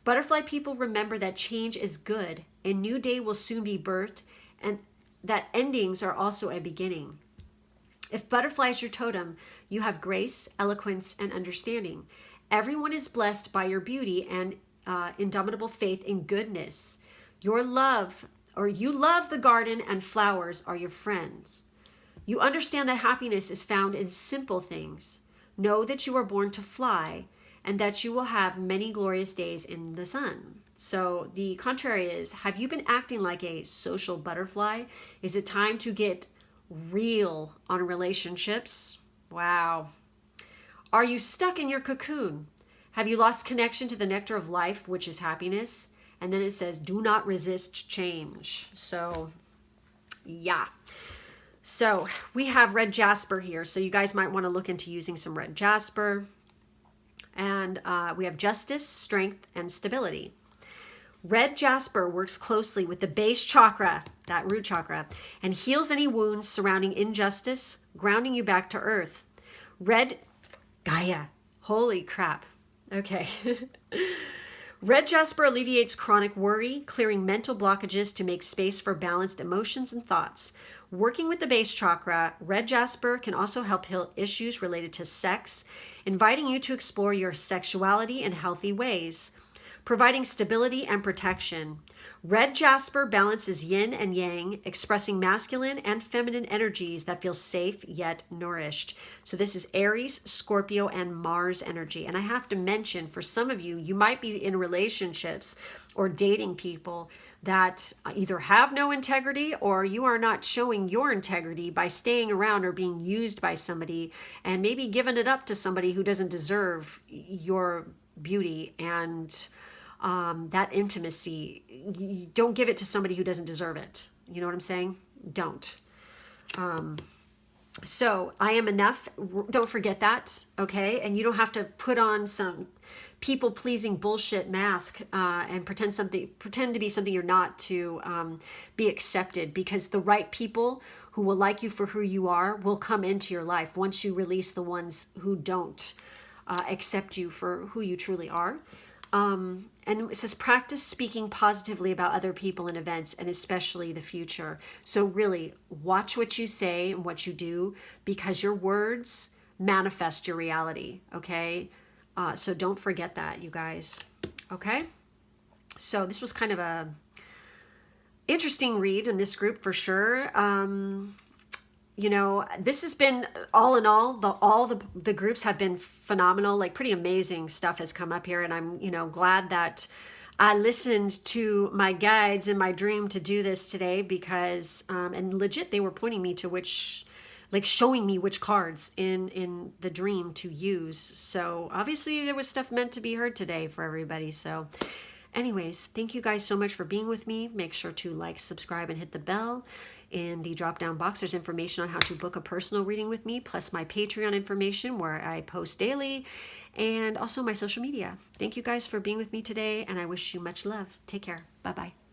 Butterfly people remember that change is good, a new day will soon be birthed, and that endings are also a beginning. If butterfly is your totem, you have grace, eloquence, and understanding. Everyone is blessed by your beauty and indomitable faith in goodness. You love the garden, and flowers are your friends. You understand that happiness is found in simple things. Know that you are born to fly, and that you will have many glorious days in the sun. So the contrary is, have you been acting like a social butterfly? Is it time to get real on relationships? Wow. Are you stuck in your cocoon? Have you lost connection to the nectar of life, which is happiness? And then it says, do not resist change. So, yeah. So we have red jasper here. So you guys might want to look into using some red jasper. And we have justice, strength, and stability. Red jasper works closely with the base chakra, that root chakra, and heals any wounds surrounding injustice, grounding you back to earth. Red Gaia. Holy crap. Okay. Red jasper alleviates chronic worry, clearing mental blockages to make space for balanced emotions and thoughts. Working with the base chakra, red jasper can also help heal issues related to sex, inviting you to explore your sexuality in healthy ways, providing stability and protection. Red jasper balances yin and yang, expressing masculine and feminine energies that feel safe yet nourished. So this is Aries, Scorpio, and Mars energy. And I have to mention, for some of you, you might be in relationships or dating people that either have no integrity, or you are not showing your integrity by staying around or being used by somebody and maybe giving it up to somebody who doesn't deserve your beauty and that intimacy. You don't give it to somebody who doesn't deserve it. You know what I'm saying? Don't. So I am enough. Don't forget that, okay? And you don't have to put on some people-pleasing bullshit mask and pretend to be something you're not to be accepted, because the right people who will like you for who you are will come into your life once you release the ones who don't accept you for who you truly are. And it says practice speaking positively about other people and events, and especially the future. So really watch what you say and what you do, because your words manifest your reality, okay? So don't forget that, you guys, okay? So this was kind of a interesting read in this group for sure. You know, this has been, all in all the groups have been phenomenal. Like, pretty amazing stuff has come up here, and I'm, you know, glad that I listened to my guides in my dream to do this today, because and legit they were pointing me to which, like, showing me which cards in the dream to use. So obviously there was stuff meant to be heard today for everybody. So anyways, thank you guys so much for being with me. Make sure to like, subscribe, and hit the bell. In the drop down box, there's information on how to book a personal reading with me, plus my Patreon information where I post daily, and also my social media. Thank you guys for being with me today, and I wish you much love. Take care. Bye-bye.